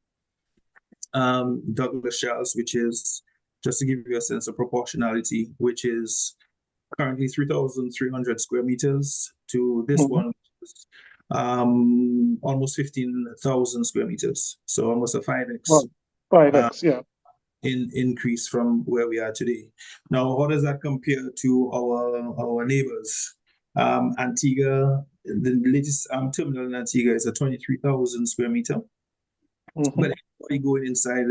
Speaker 3: Douglas Charles, which is, just to give you a sense of proportionality, which is currently 3,300 square meters, to this one, which is almost 15,000 square meters. So almost a 5x.
Speaker 8: 5x,
Speaker 3: increase from where we are today. Now, how does that compare to our neighbors? Antigua, the latest terminal in Antigua is a 23,000 square meter. But anybody going inside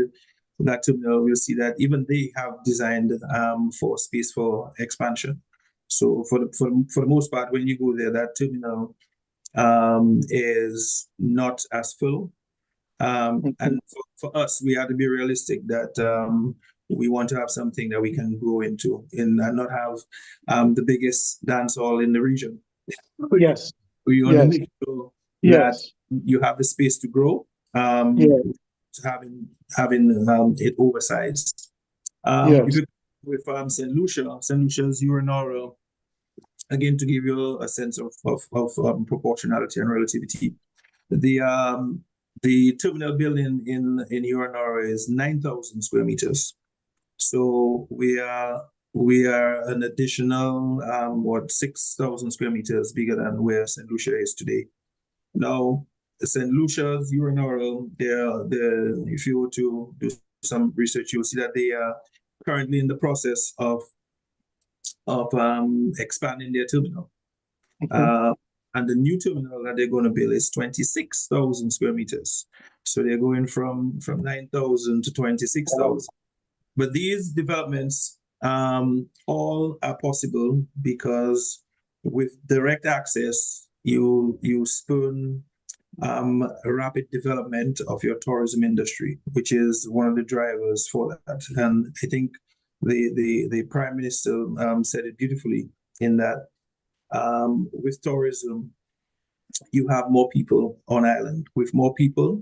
Speaker 3: that terminal will see that even they have designed for space for expansion. So for the most part, when you go there, that terminal is not as full. And for us, we had to be realistic that we want to have something that we can grow into and not have the biggest dance hall in the region.
Speaker 8: Yes.
Speaker 3: We want to
Speaker 8: Yes.
Speaker 3: make sure that
Speaker 8: Yes.
Speaker 3: you have the space to grow,
Speaker 8: Yes.
Speaker 3: having it oversized.
Speaker 8: Yes.
Speaker 3: If you with St. Lucia's urinal, again to give you a sense of proportionality and relativity, the terminal building in Urinara is 9,000 square meters. So we are an additional 6,000 square meters bigger than where St. Lucia is today. Now, St. Lucia's Urinara, if you were to do some research, you'll see that they are currently in the process of expanding their terminal. And the new terminal that they're going to build is 26,000 square meters. So they're going from 9,000 to 26,000. But these developments all are possible because with direct access, you spurn a rapid development of your tourism industry, which is one of the drivers for that. And I think the Prime Minister said it beautifully in that with tourism, you have more people on island. With more people,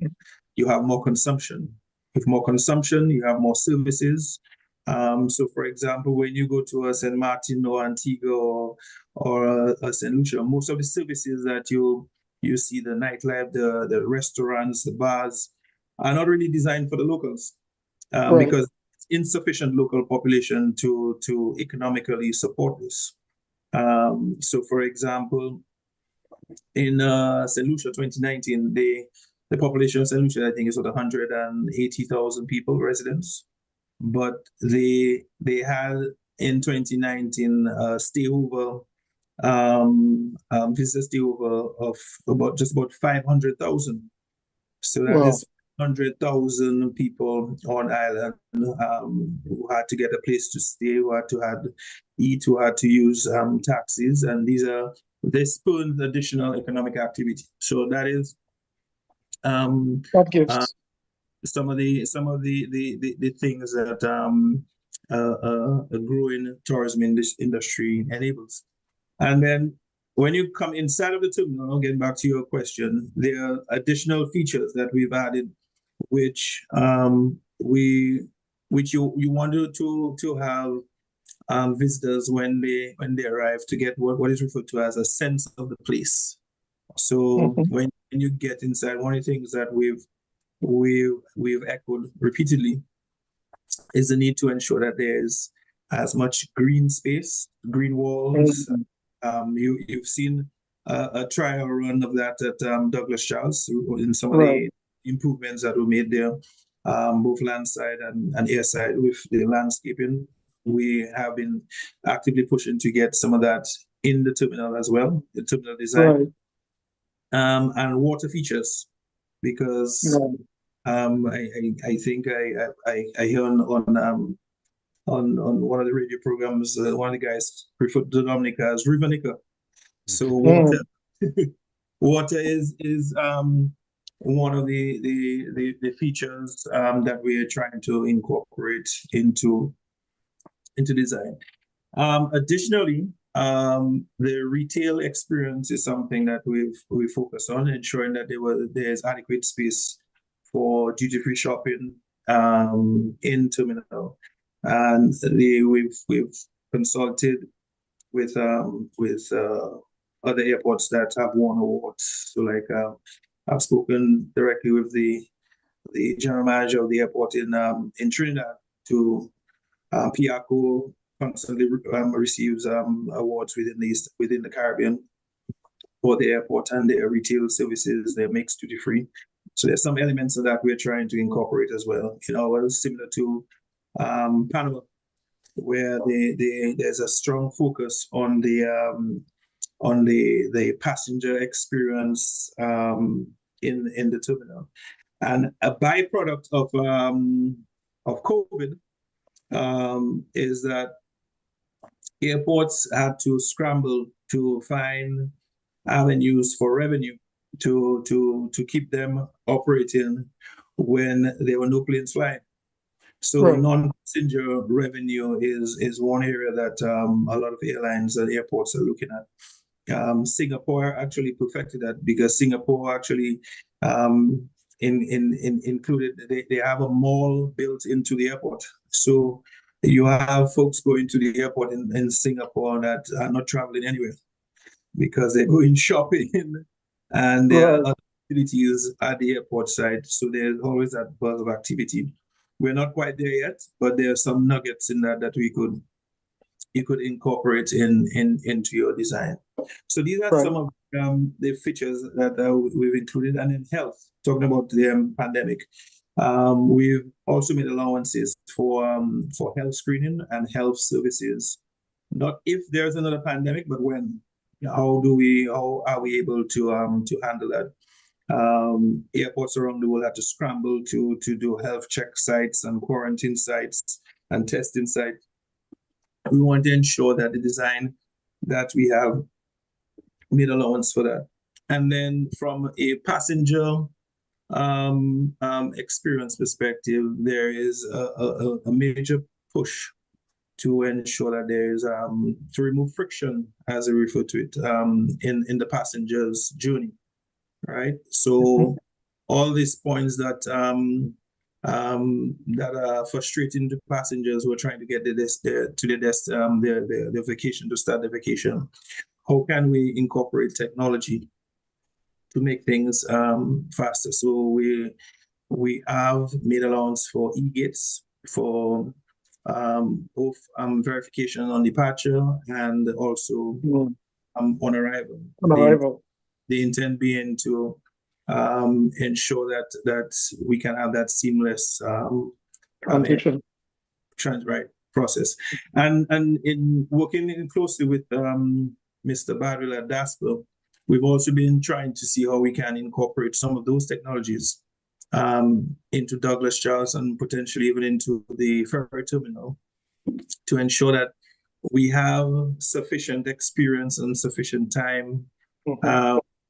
Speaker 3: you have more consumption. With more consumption, you have more services. So, for example, when you go to a St. Martin or Antigua or a St. Lucia, most of the services that you see, the nightlife, the restaurants, the bars, are not really designed for the locals because it's insufficient local population to economically support this. So, for example, in St. Lucia 2019, the population of St. Lucia, I think, is about 180,000 people, residents. But they had in 2019 stayover, visitor stayover of about 500,000. So that is 100,000 people on island who had to get a place to stay, who had to eat, who had to use taxis, and they spurn additional economic activity. So that is some of the things that a growing tourism industry enables. And then when you come inside of the terminal, getting back to your question, there are additional features that we've added, which you wanted to have visitors when they arrive to get what is referred to as a sense of the place. So when you get inside, one of the things that we've echoed repeatedly is the need to ensure that there's as much green space, green walls. You've seen a trial run of that at Douglas Charles in some of the improvements that were made there, both landside and airside with the landscaping. We have been actively pushing to get some of that in the terminal as well, the terminal design, and water features, because I think I hear on one of the radio programs, one of the guys referred to Dominica as Rivernica. So water is one of the features that we are trying to incorporate into design. Additionally, the retail experience is something that we focus on, ensuring that there's adequate space for duty-free shopping in terminal. And we've consulted with other airports that have won awards. So, like I've spoken directly with the general manager of the airport in Trinidad. To Piaco constantly receives awards within the Caribbean for the airport and their retail services, their mixed duty-free. So there's some elements of that we're trying to incorporate as well. Similar to Panama, where there's a strong focus on the passenger experience in the terminal, and a byproduct of COVID is that airports had to scramble to find avenues for revenue to keep them operating when there were no planes flying. So
Speaker 8: Right.
Speaker 3: non-passenger revenue is one area that a lot of airlines and airports are looking at. Singapore actually perfected that because Singapore actually included they have a mall built into the airport. So you have folks going to the airport in Singapore that are not traveling anywhere because they're going shopping and there are
Speaker 8: Right.
Speaker 3: activities at the airport side. So there's always that buzz of activity. We're not quite there yet, but there are some nuggets in that you could incorporate into your design. So these are
Speaker 8: Right.
Speaker 3: some of the features that we've included. And in health, talking about the pandemic, we've also made allowances for health screening and health services. Not if there's another pandemic, but when. How are we able to handle that? Airports around the world have to scramble to do health check sites and quarantine sites and testing sites. We want to ensure that the design that we have made allowance for that. And then from a passenger experience perspective, there is a major push to ensure that there is to remove friction, as I refer to it, in the passenger's journey, right? So all these points that that are frustrating to passengers who are trying to get their vacation, to start their vacation. How can we incorporate technology to make things faster? So we have made allowance for e-gates for both verification on departure and also on arrival.
Speaker 8: On arrival.
Speaker 3: The intent being to ensure that we can have that seamless
Speaker 8: Transition.
Speaker 3: right process. And in working closely with Mr. Badwell at DASPER, we've also been trying to see how we can incorporate some of those technologies into Douglas Charles and potentially even into the ferry terminal to ensure that we have sufficient experience and sufficient time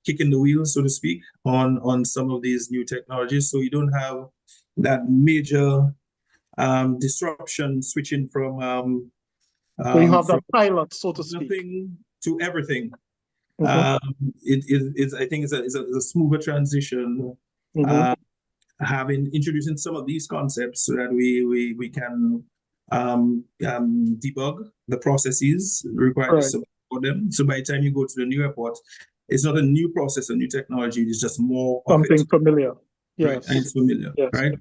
Speaker 3: kicking the wheels, so to speak, on some of these new technologies. So you don't have that major disruption switching from
Speaker 8: So you have that pilot, so to speak.
Speaker 3: nothing to everything. I think it's a smoother transition. Introducing some of these concepts so that we can debug the processes required to support them. So by the time you go to the new airport, it's not a new process, a new technology. It's just more
Speaker 8: something familiar.
Speaker 3: Yes, right? And it's familiar,
Speaker 8: yes.
Speaker 3: right?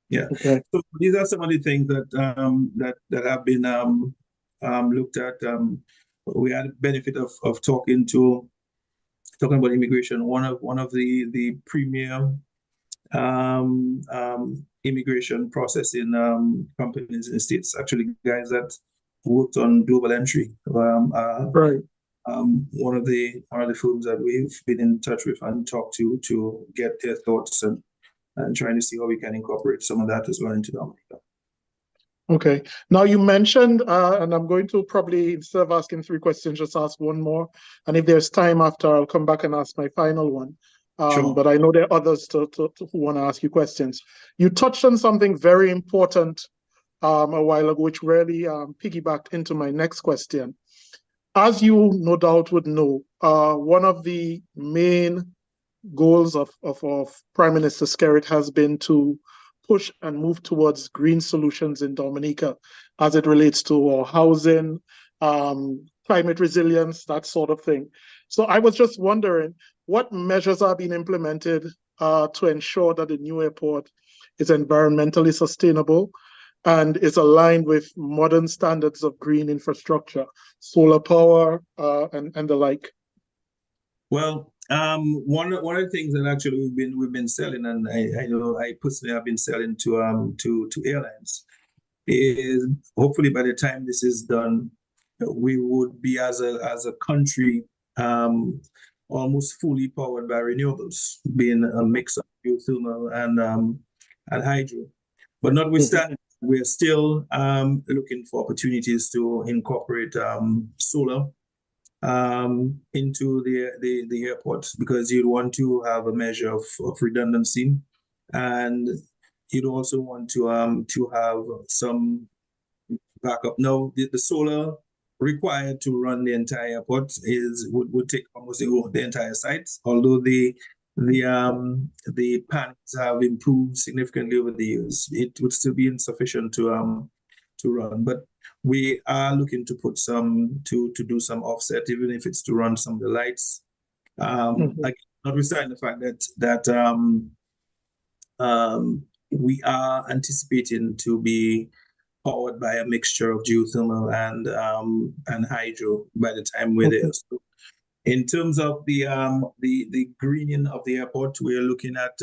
Speaker 3: Yeah.
Speaker 8: Okay.
Speaker 3: So these are some of the things that that have been looked at. We had the benefit of talking about immigration. One of the premier immigration processing companies in the States, actually guys that worked on global entry.
Speaker 8: Right.
Speaker 3: One of the firms that we've been in touch with and talked to get their thoughts and trying to see how we can incorporate some of that as well into Dominica.
Speaker 8: Okay. Now you mentioned, and I'm going to probably, instead of asking 3 questions, just ask one more. And if there's time after, I'll come back and ask my final one.
Speaker 3: Sure.
Speaker 8: But I know there are others who want to ask you questions. You touched on something very important a while ago, which really piggybacked into my next question. As you no doubt would know, one of the main goals of Prime Minister Skerrit has been to push and move towards green solutions in Dominica as it relates to our housing, climate resilience, that sort of thing. So I was just wondering, what measures are being implemented to ensure that the new airport is environmentally sustainable and is aligned with modern standards of green infrastructure, solar power, and the like? Well,
Speaker 3: one of the things that actually we've been selling, and I know I personally have been selling to airlines, is hopefully by the time this is done, we would be as a country almost fully powered by renewables, being a mix of geothermal and hydro. But notwithstanding, we're still looking for opportunities to incorporate solar into the airport, because you'd want to have a measure of redundancy. And you'd also want to have some backup. Now, the solar required to run the entire airport would take almost the entire site, although the panels have improved significantly over the years. It would still be insufficient to run, but we are looking to put some to do some offset, even if it's to run some of the lights. Again, notwithstanding the fact that we are anticipating to be powered by a mixture of geothermal and hydro by the time we're there. So in terms of the greening of the airport, we are looking at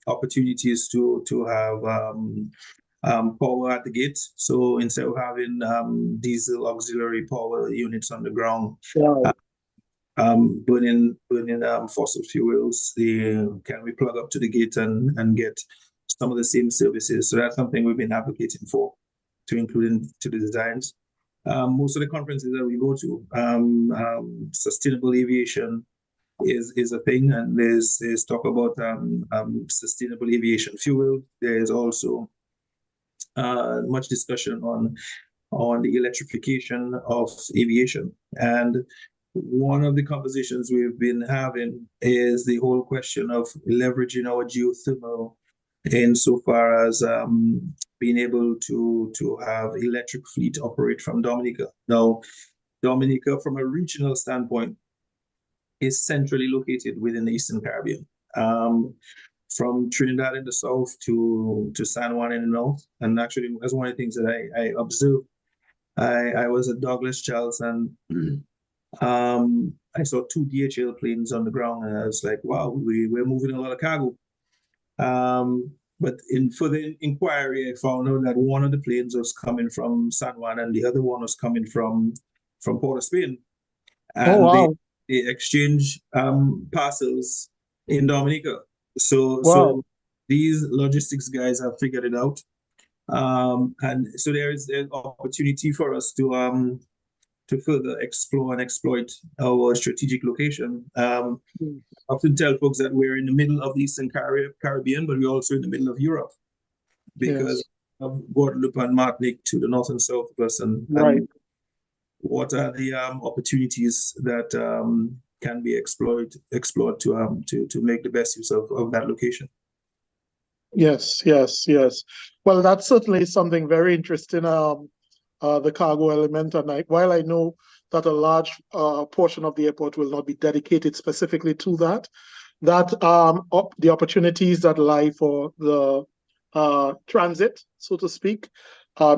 Speaker 3: opportunities to have power at the gate. So instead of having diesel auxiliary power units on the ground, burning fossil fuels, can we plug up to the gate and get some of the same services? So that's something we've been advocating for, to include into the designs. Most of the conferences that we go to, sustainable aviation is a thing, and there's talk about sustainable aviation fuel. There's also much discussion on the electrification of aviation. And one of the conversations we've been having is the whole question of leveraging our geothermal insofar as being able to have electric fleet operate from Dominica. Now, Dominica, from a regional standpoint, is centrally located within the Eastern Caribbean. From Trinidad in the south to San Juan in the north. And actually, that's one of the things that I observed. I was at Douglas Charles, and I saw 2 DHL planes on the ground, and I was like, wow, we're moving a lot of cargo. But in further inquiry, I found out that one of the planes was coming from San Juan and the other one was coming from Port of Spain. And they exchange parcels in Dominica. So these logistics guys have figured it out. And so there's an opportunity for us to further explore and exploit our strategic location. I often tell folks that we're in the middle of the Eastern Caribbean, but we're also in the middle of Europe because of Guadeloupe and Martinique to the north and south of us. And what are the opportunities that can be explored to make the best use of that location?
Speaker 8: Yes. Well, that's certainly something very interesting. The cargo element, and while I know that a large portion of the airport will not be dedicated specifically to that, the opportunities that lie for the transit, so to speak,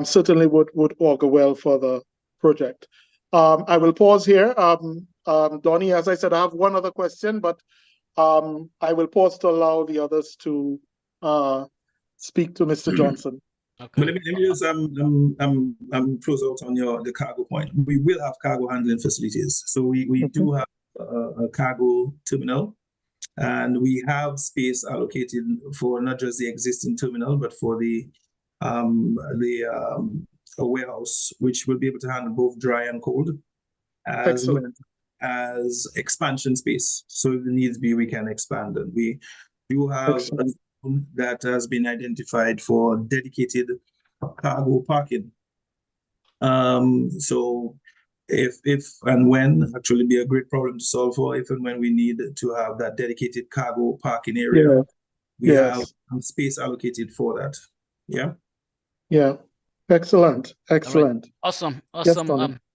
Speaker 8: certainly would augur well for the project. I will pause here. Donnie, as I said, I have one other question, but I will pause to allow the others to speak to Mr. Johnson.
Speaker 3: Okay. But let me just close out on the cargo point. We will have cargo handling facilities. So we do have a cargo terminal, and we have space allocated for not just the existing terminal, but for a warehouse, which will be able to handle both dry and cold, as well as expansion space. So if the needs be, we can expand. And we do have a zone that has been identified for dedicated cargo parking. So if and when, actually be a great problem to solve for, if and when we need to have that dedicated cargo parking area, we have space allocated for that. Yeah.
Speaker 8: Excellent.
Speaker 2: Right. Awesome. Yes,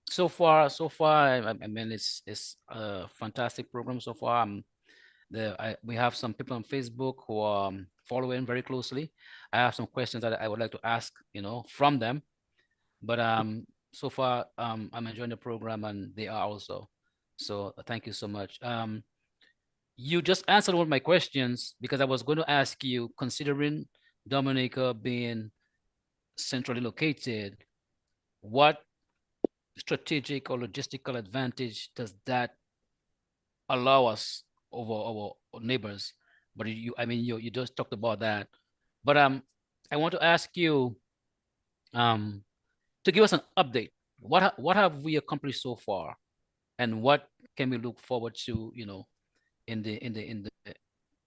Speaker 2: so far, I mean, it's a fantastic program so far. We have some people on Facebook who are following very closely. I have some questions that I would like to ask, from them. But so far, I'm enjoying the program, and they are also. So thank you so much. You just answered one of my questions, because I was going to ask you, considering Dominica being centrally located, what strategic or logistical advantage does that allow us over our neighbors? But you just talked about that. But I want to ask you to give us an update. What have we accomplished so far, and what can we look forward to, in the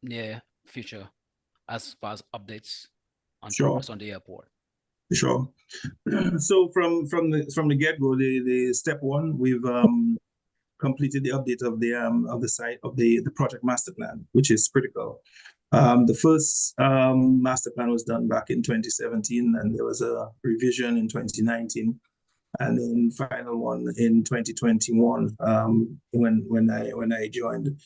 Speaker 2: near future as far as updates on
Speaker 3: Sure.
Speaker 2: progress on the airport?
Speaker 3: Sure. So from the get-go, the step one, we've completed the update of the site of the project master plan, which is critical. The first master plan was done back in 2017, and there was a revision in 2019, and then final one in 2021 when I joined.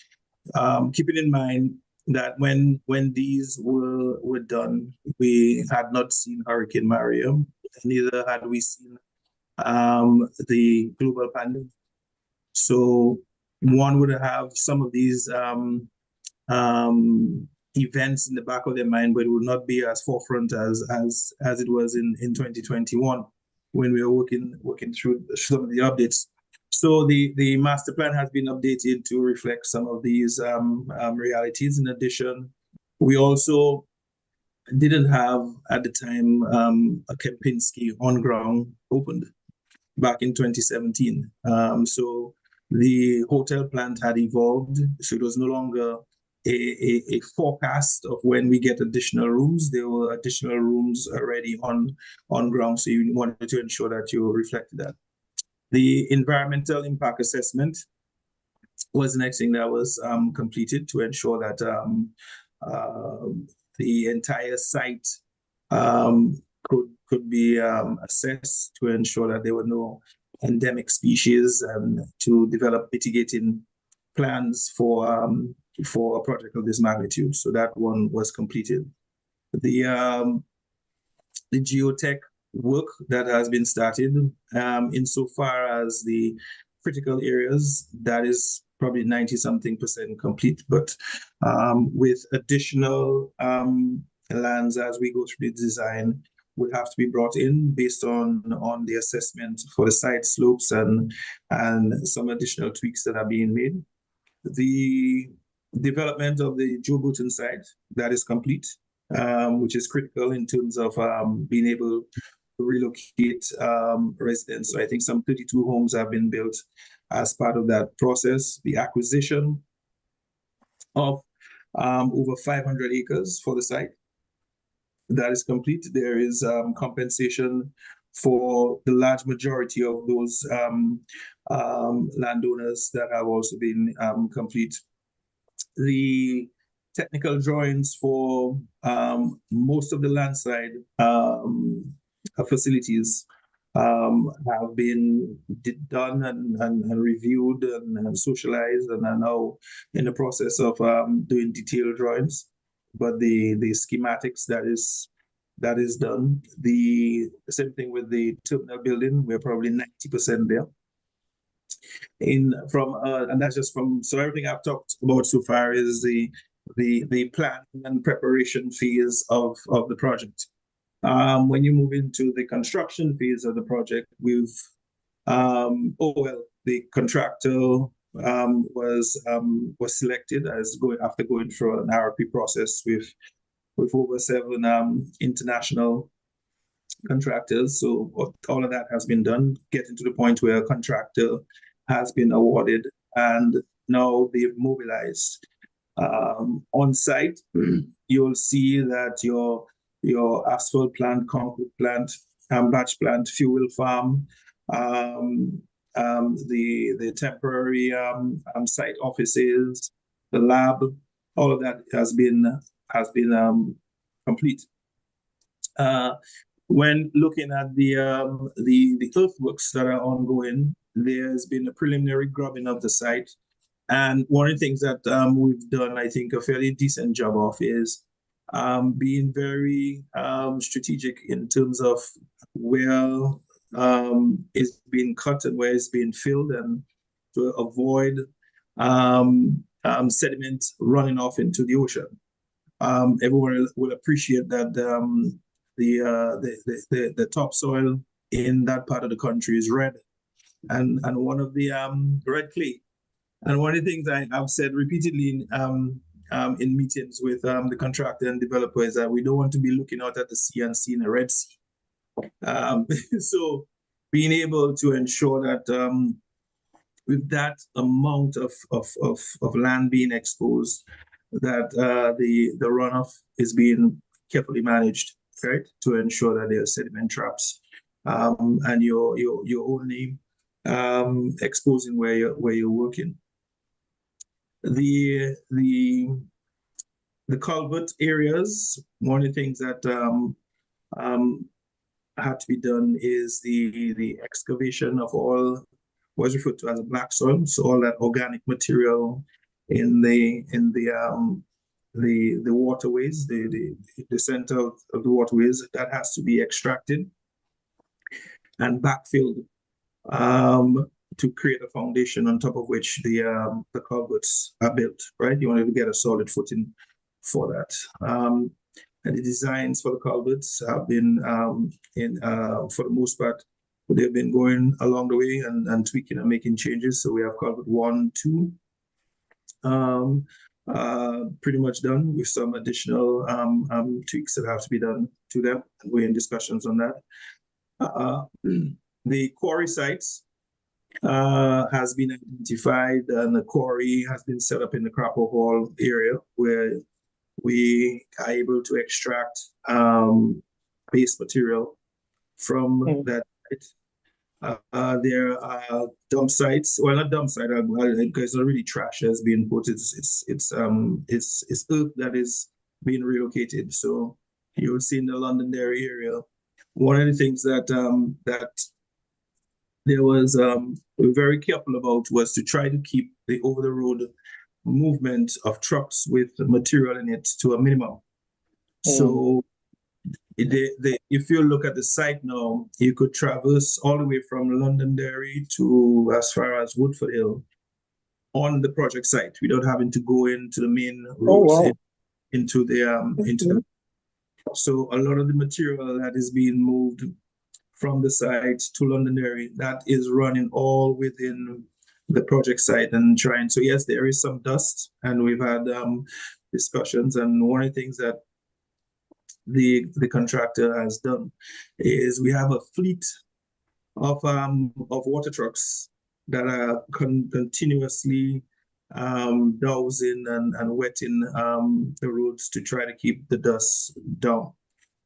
Speaker 3: Keeping in mind that when these were done, we had not seen Hurricane Maria, neither had we seen the global pandemic. So one would have some of these events in the back of their mind, but it would not be as forefront as it was in 2021 when we were working through some of the updates. So the master plan has been updated to reflect some of these realities. In addition, we also didn't have at the time a Kempinski on ground opened back in 2017. So the hotel plant had evolved, so it was no longer a forecast of when we get additional rooms. There were additional rooms already on ground, so you wanted to ensure that you reflected that. The environmental impact assessment was the next thing that was completed to ensure that the entire site could be assessed to ensure that there were no endemic species and to develop mitigating plans for a project of this magnitude. So that one was completed. The geotech work that has been started, insofar as the critical areas, that is probably 90-something% complete, but with additional lands as we go through the design would have to be brought in based on the assessment for the site slopes and some additional tweaks that are being made. The development of the Joe Burton site, that is complete, which is critical in terms of being able to relocate residents. So I think some 32 homes have been built as part of that process. The acquisition of over 500 acres for the site, that is complete. There is compensation for the large majority of those landowners that have also been complete. The technical drawings for most of the landside facilities have been done and reviewed and socialized, and are now in the process of doing detailed drawings. But the schematics, that is done. The same thing with the terminal building. We're probably 90% there. And that's just from, so everything I've talked about so far is the planning and preparation phase of the project. When you move into the construction phase of the project, the contractor was selected after going through an RFP process with over 7 international contractors. So all of that has been done, getting to the point where a contractor has been awarded, and now they've mobilized. On site, you'll see that your asphalt plant, concrete plant, batch plant, fuel farm, the temporary site offices, the lab, all of that has been complete. When looking at the earthworks that are ongoing, there's been a preliminary grubbing of the site, and one of the things that we've done, I think, a fairly decent job of is being very strategic in terms of where is being cut and where it's being filled, and to avoid sediment running off into the ocean. Everyone will appreciate that the topsoil in that part of the country is red, and one of the red clay. And one of the things I've said repeatedly in meetings with the contractor and developer is that we don't want to be looking out at the sea and seeing a Red Sea. So being able to ensure that with that amount of land being exposed, that the runoff is being carefully managed right? To ensure that there are sediment traps, and you're only exposing where you're working. The culvert areas, one of the things that had to be done is the excavation of all what's referred to as a black soil, so all that organic material in the waterways, the center of the waterways, that has to be extracted and backfilled to create a foundation on top of which the culverts are built. Right, you wanted to get a solid footing for that. And the designs for the culverts have been, for the most part, they've been going along the way and tweaking and making changes. So we have culvert 1, 2, pretty much done, with some additional tweaks that have to be done to them. And we're in discussions on that. The quarry sites has been identified, and the quarry has been set up in the Crapo Hall area, where we are able to extract base material from that site. There are dump sites. Well, not dump site, because it's not really trash that's being put. It's earth that is being relocated. So you'll see in the Londonderry area. One of the things that there was we were very careful about was to try to keep the over the road movement of trucks with material in it to a minimum. So if you look at the site now, you could traverse all the way from Londonderry to as far as Woodford Hill on the project site without having to go into the main roads. Into the so a lot of the material that is being moved from the site to Londonderry, that is running all within the project site and trying. So yes, there is some dust, and we've had discussions. And one of the things that the contractor has done is we have a fleet of water trucks that are continuously dousing and wetting the roads to try to keep the dust down.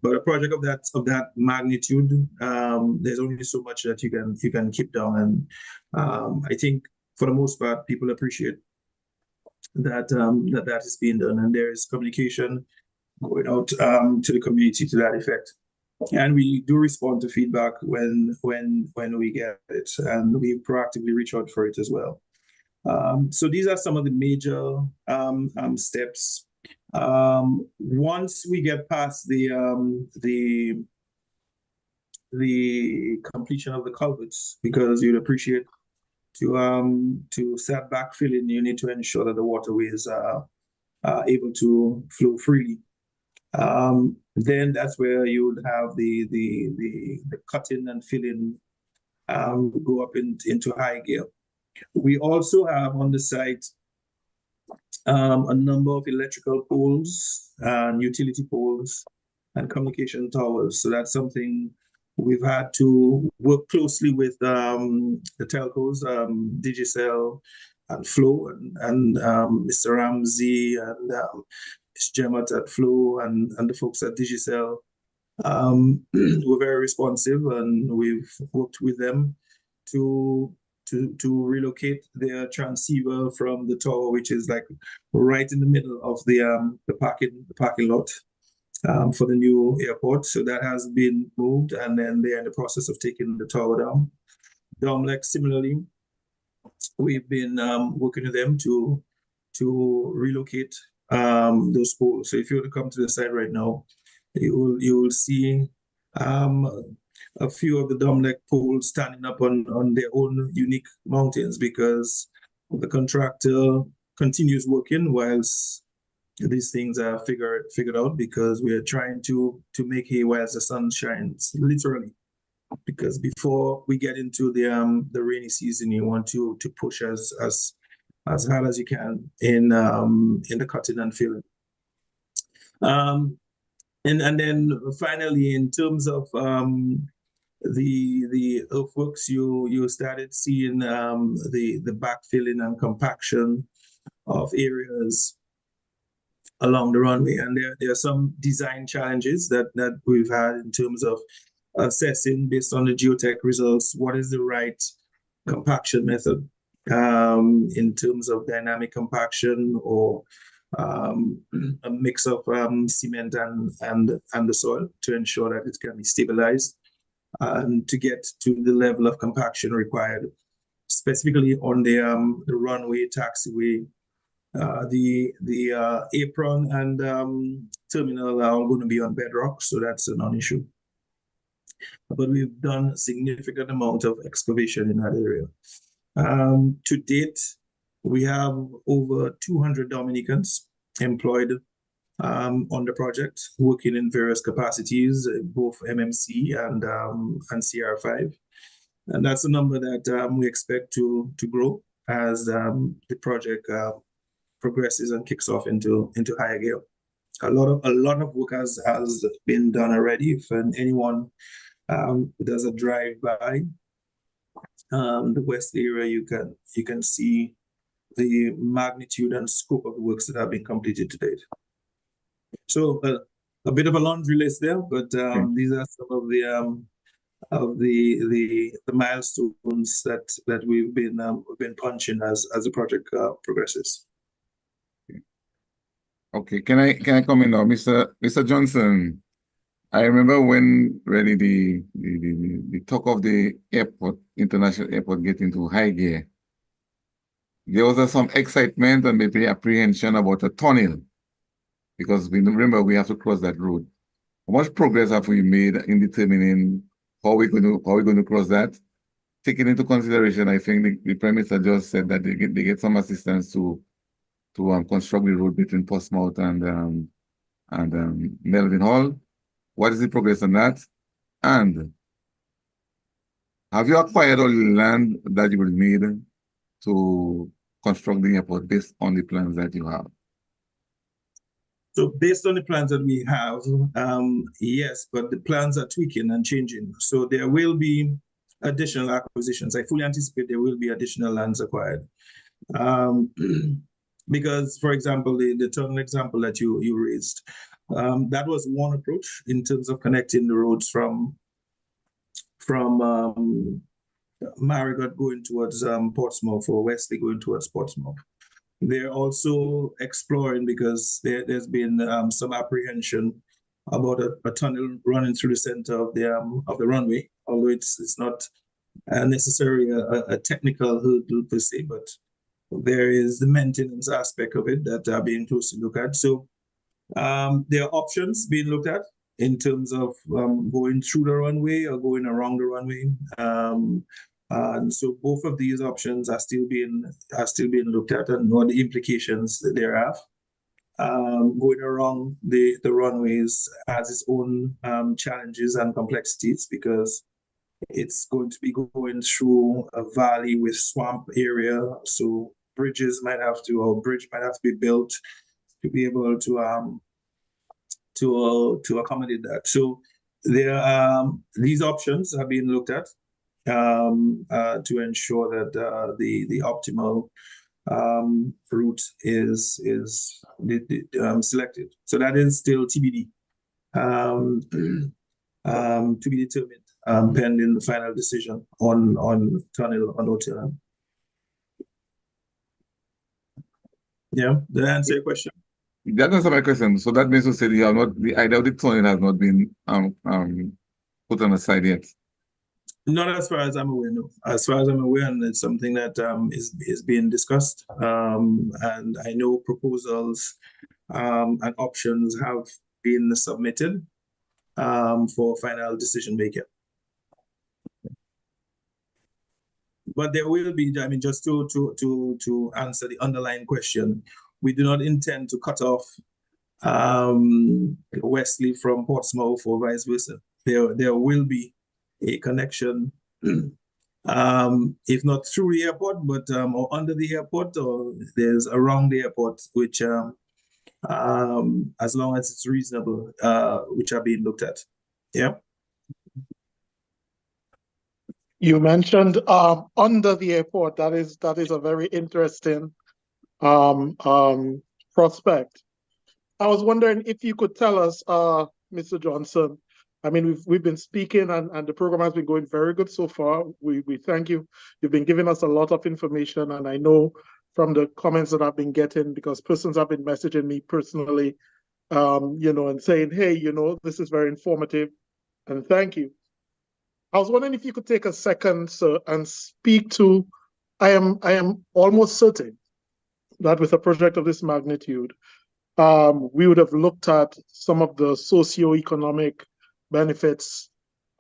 Speaker 3: But a project of that magnitude, there's only so much that you can keep down, and I think for the most part, people appreciate that that is being done, and there is communication going out to the community to that effect. And we do respond to feedback when we get it, and we proactively reach out for it as well. So these are some of the major steps. Once we get past the completion of the culverts, because you'd appreciate to start backfilling, you need to ensure that the waterways are able to flow freely. Then that's where you would have the cutting and filling go up into high gear. We also have on the site a number of electrical poles and utility poles and communication towers. So that's something we've had to work closely with the telcos, Digicel and Flow, and Mr. Ramsey and Ms. Gemma at Flow and the folks at Digicel. Were very responsive, and we've worked with them to relocate their transceiver from the tower, which is like right in the middle of the parking lot for the new airport. So that has been moved, and then they're in the process of taking the tower down. Domlec, similarly, we've been working with them to relocate those poles. So if you were to come to the site right now, you will see a few of the Domlec poles standing up on their own unique mountains, because the contractor continues working whilst these things are figured out, because we are trying to make hay whilst the sun shines, literally. Because before we get into the rainy season, you want to push as hard as you can in the cutting and filling. And then finally, in terms of the earthworks, you started seeing the backfilling and compaction of areas along the runway. And there are some design challenges that we've had in terms of assessing based on the geotech results, what is the right compaction method in terms of dynamic compaction or a mix of cement and the soil to ensure that it can be stabilized and to get to the level of compaction required, specifically on the runway, taxiway. The apron and terminal are all going to be on bedrock, so that's a non-issue. But we've done a significant amount of excavation in that area. To date, we have over 200 Dominicans employed on the project, working in various capacities, both MMC and CR5. And that's a number that we expect to grow as the project progresses and kicks off into higher gear. A lot of work has been done already. If anyone does a drive-by the west area, you can see the magnitude and scope of the works that have been completed to date. So a bit of a laundry list there, but these are some of the milestones that we've been punching as the project progresses.
Speaker 6: Okay, can I come in now, Mr. Johnson? I remember when really the talk of the airport, international airport, getting to high gear, there was some excitement and maybe apprehension about a tunnel, because we remember we have to cross that road. How much progress have we made in determining how we're going to cross that? Taking into consideration, I think the Prime Minister just said that they get some assistance to construct the road between Portsmouth and Melvin Hall. What is the progress on that? And have you acquired all the land that you will need to construct the airport based on the plans that you have?
Speaker 3: So based on the plans that we have, yes, but the plans are tweaking and changing. So there will be additional acquisitions. I fully anticipate there will be additional lands acquired. Because, for example, the tunnel example that you raised, that was one approach in terms of connecting the roads from Marigot going towards Portsmouth or Wesley going towards Portsmouth. They're also exploring, because there's been some apprehension about a tunnel running through the center of the runway, although it's not necessarily a technical hurdle per se, but there is the maintenance aspect of it that are being closely looked at. So there are options being looked at in terms of going through the runway or going around the runway. And so both of these options are still being looked at, and what the implications thereof. Going around the runways has its own challenges and complexities, because it's going to be going through a valley with swamp area. So a bridge might have to be built to be able to accommodate that. So these options are being looked at to ensure that the optimal route is selected. So that is still TBD, to be determined, pending the final decision on tunnel on OTLM. Yeah, did I answer your question?
Speaker 6: That answers my question. So that means to say the idea of the tunnel has not been put on the side yet.
Speaker 3: Not as far as I'm aware, no. As far as I'm aware, and it's something that is being discussed. And I know proposals and options have been submitted for final decision making. But there will be, I mean, just to answer the underlying question, we do not intend to cut off Wesley from Portsmouth or vice versa. There will be a connection, if not through the airport, but or under the airport, or there's around the airport, which as long as it's reasonable, which are being looked at. Yeah.
Speaker 8: You mentioned under the airport. That is a very interesting prospect. I was wondering if you could tell us, Mr. Johnson. I mean, we've been speaking, and the program has been going very good so far. We thank you. You've been giving us a lot of information, and I know from the comments that I've been getting, because persons have been messaging me personally, and saying, hey, this is very informative, and thank you. I was wondering if you could take a second, sir, and speak to. I am almost certain that with a project of this magnitude, we would have looked at some of the socio-economic benefits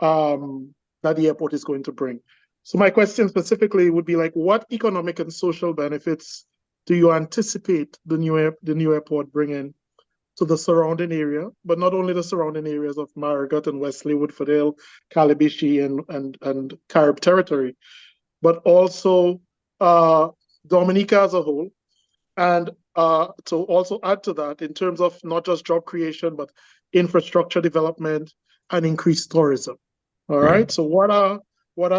Speaker 8: that the airport is going to bring. So my question specifically would be like, what economic and social benefits do you anticipate the new airport bringing to the surrounding area, but not only the surrounding areas of Marigot and Wesley, Woodford Hill, Calabishi, and Carib territory, but also Dominica as a whole, and to also add to that, in terms of not just job creation, but infrastructure development and increased tourism. All right. So what are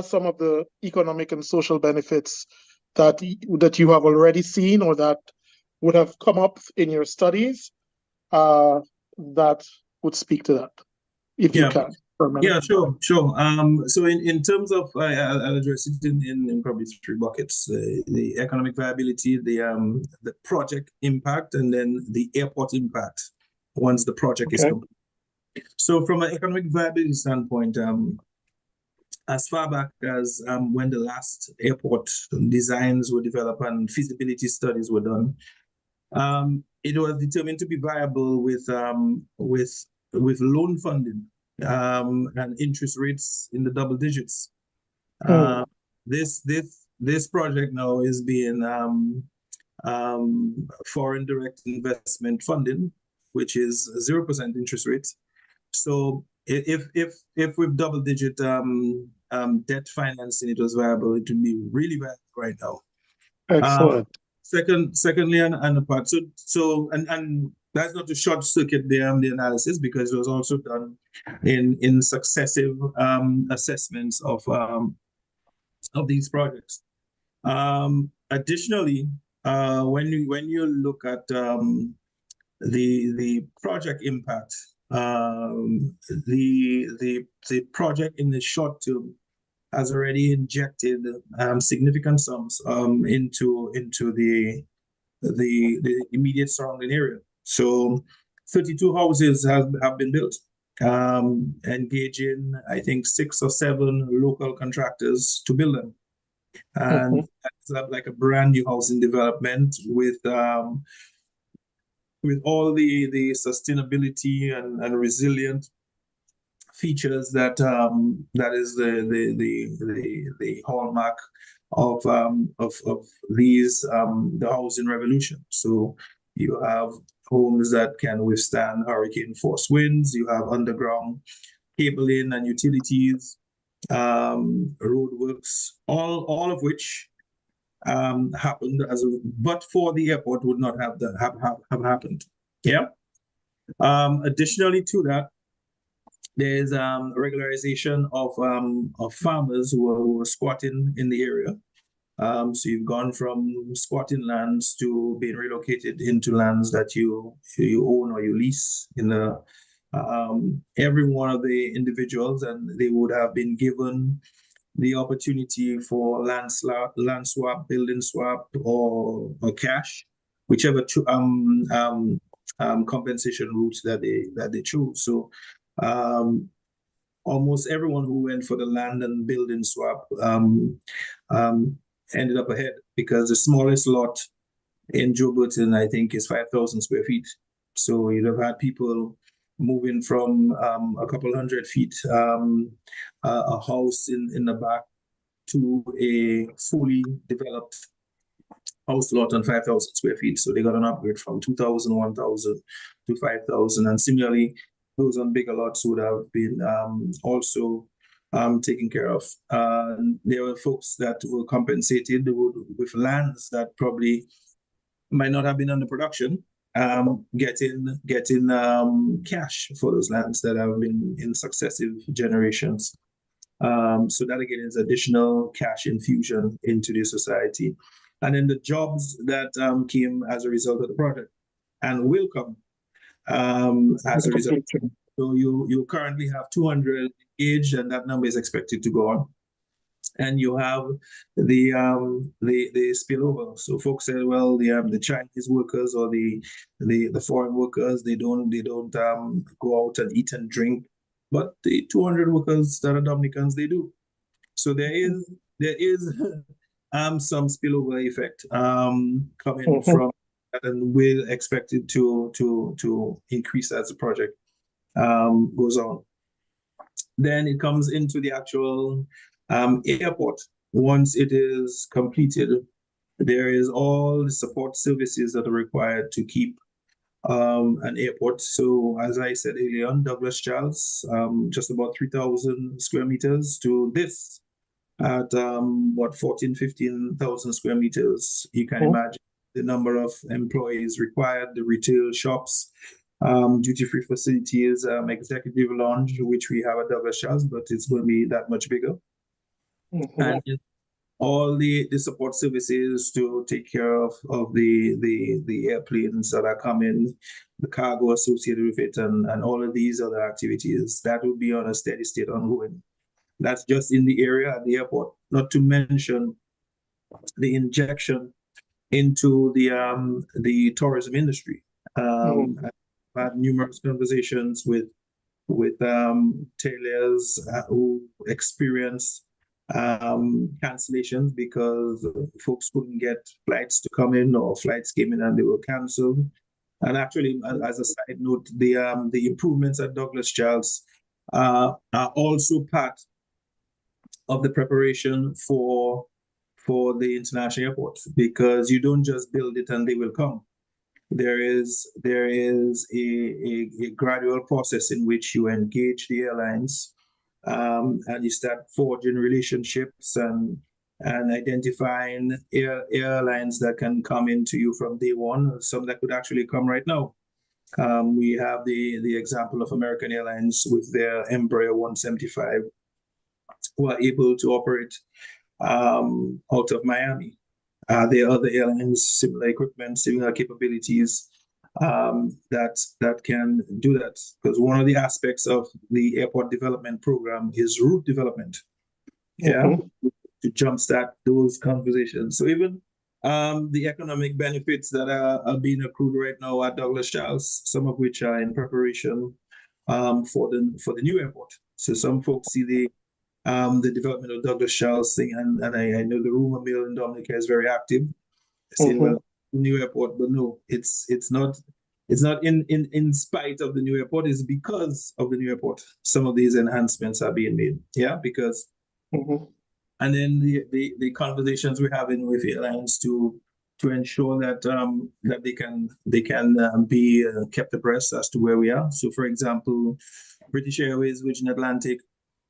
Speaker 8: some of the economic and social benefits that you have already seen or that would have come up in your studies that would speak to that, if you can, for a minute?
Speaker 3: Yeah, sure. So in terms of, I'll address it in probably three buckets: the economic viability, the project impact, and then the airport impact once the project is complete. So from an economic viability standpoint, as far back as when the last airport designs were developed and feasibility studies were done, it was determined to be viable with loan funding and interest rates in the double digits. This project now is being foreign direct investment funding, which is 0% interest rates. So if with double digit debt financing it was viable, it would be really viable right now.
Speaker 8: Excellent.
Speaker 3: Secondly, and apart, so that's not to short circuit the analysis, because it was also done in successive assessments of these projects. Additionally, when you look at the project impact, the project in the short term has already injected significant sums into the immediate surrounding area. So 32 houses have been built, engaging, I think, 6 or 7 local contractors to build them. And that's like a brand new housing development with all the sustainability and resilient features that is the hallmark of these the housing revolution. So you have homes that can withstand hurricane force winds. You have underground cabling and utilities, roadworks, all of which happened but for the airport would not have happened. Yeah. Additionally to that, there's regularization of farmers who were squatting in the area. So you've gone from squatting lands to being relocated into lands that you own or you lease in the every one of the individuals, and they would have been given the opportunity for land swap, building swap, or cash, whichever compensation routes that they choose. So almost everyone who went for the land and building swap ended up ahead, because the smallest lot in Joe Burton, I think, is 5,000 square feet. So you'd have had people moving from a couple hundred feet, a house in the back, to a fully developed house lot on 5,000 square feet. So they got an upgrade from 2,000, 1,000 to 5,000. And similarly, those on bigger lots would have been also taken care of. There were folks that were compensated with lands that probably might not have been under production, getting cash for those lands that have been in successive generations. So that again is additional cash infusion into the society. And then the jobs that came as a result of the project and will come as a result. So you currently have 200 engaged, and that number is expected to go on. And you have the spillover. So folks say, well, the Chinese workers or the foreign workers, they don't go out and eat and drink, but the 200 workers that are Dominicans, they do. So there is some spillover effect coming from that, and we're expected to increase as the project goes on. Then it comes into the actual airport. Once it is completed, there is all the support services that are required to keep an airport. So as I said earlier on, Douglas Charles, just about 3,000 square meters to this at 15,000 square meters. You can imagine the number of employees required, the retail shops, duty-free facilities, executive lounge, which we have at Douglas Charles, but it's going to be that much bigger. And all the support services to take care of the airplanes that are coming, the cargo associated with it, and all of these other activities, that will be on a steady state ongoing. That's just in the area at the airport, not to mention the injection into the tourism industry. I've had numerous conversations with tailors who experienced cancellations because folks couldn't get flights to come in, or flights came in and they were canceled. And actually, as a side note, the improvements at Douglas Charles are also part of the preparation for the international airport, because you don't just build it and they will come. There is a gradual process in which you engage the airlines, and you start forging relationships and identifying airlines that can come into you from day one, some that could actually come right now. We have the example of American Airlines with their Embraer 175, who are able to operate out of Miami. There are other airlines, similar equipment, similar capabilities that can do that. Because one of the aspects of the airport development program is route development. Yeah, to jumpstart those conversations. So even the economic benefits that are being accrued right now at Douglas Charles, some of which are in preparation for the new airport. So some folks see the development of Douglas Charles thing, and I know the rumor mill in Dominica is very active, saying, well, new airport, but no, it's not in spite of the new airport, it's because of the new airport. Some of these enhancements are being made. Yeah, because and then the conversations we're having with airlines to ensure that that they can be kept abreast as to where we are. So for example, British Airways, Virgin Atlantic,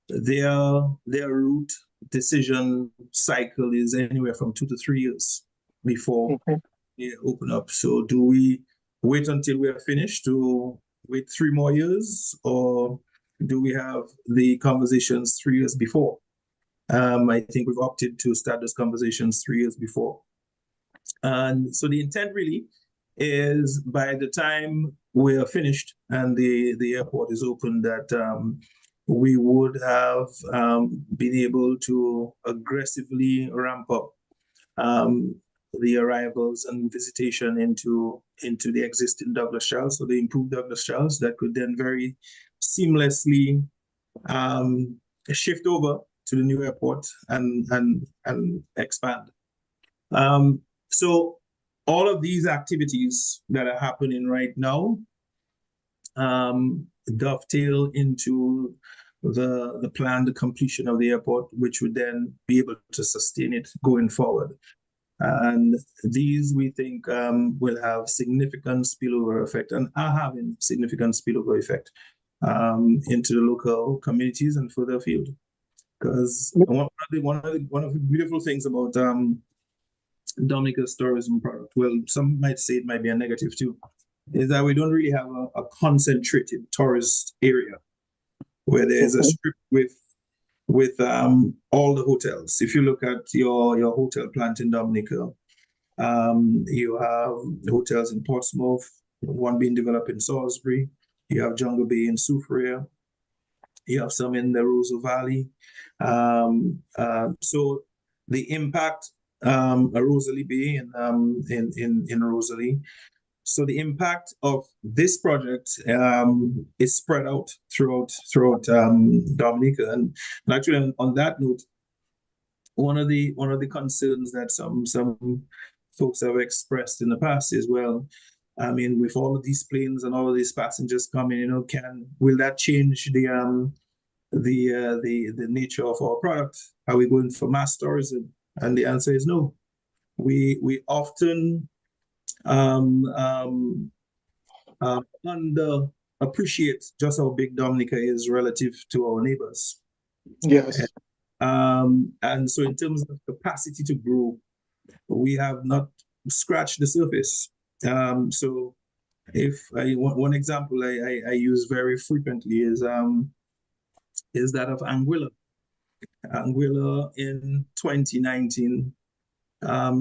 Speaker 3: their route decision cycle is anywhere from 2 to 3 years before they open up. So do we wait until we are finished to wait 3 more years, or do we have the conversations 3 years before? I think we've opted to start those conversations 3 years before. And so the intent really is, by the time we are finished and the airport is open, that we would have been able to aggressively ramp up the arrivals and visitation into the existing Douglas Charles, so the improved Douglas Charles that could then very seamlessly shift over to the new airport and expand. So all of these activities that are happening right now dovetail into the planned completion of the airport, which would then be able to sustain it going forward. And these, we think, will have significant spillover effect, and are having significant spillover effect into the local communities and further afield. Because one of the beautiful things about Dominica's tourism product, well, some might say it might be a negative too, is that we don't really have a concentrated tourist area where there's a strip with all the hotels. If you look at your hotel plant in Dominica, you have hotels in Portsmouth, one being developed in Salisbury. You have Jungle Bay in Soufriere. You have some in the Roseau Valley. So the impact, Rosalie Bay in Rosalie. So the impact of this project is spread out throughout Dominica. And actually, on that note, one of the concerns that some folks have expressed in the past is, well, I mean, with all of these planes and all of these passengers coming, will that change the nature of our product? Are we going for mass tourism? And the answer is no. We often underappreciate just how big Dominica is relative to our neighbors.
Speaker 8: Yes.
Speaker 3: And so in terms of capacity to grow, we have not scratched the surface. So if one example I use very frequently is that of Anguilla. Anguilla in 2019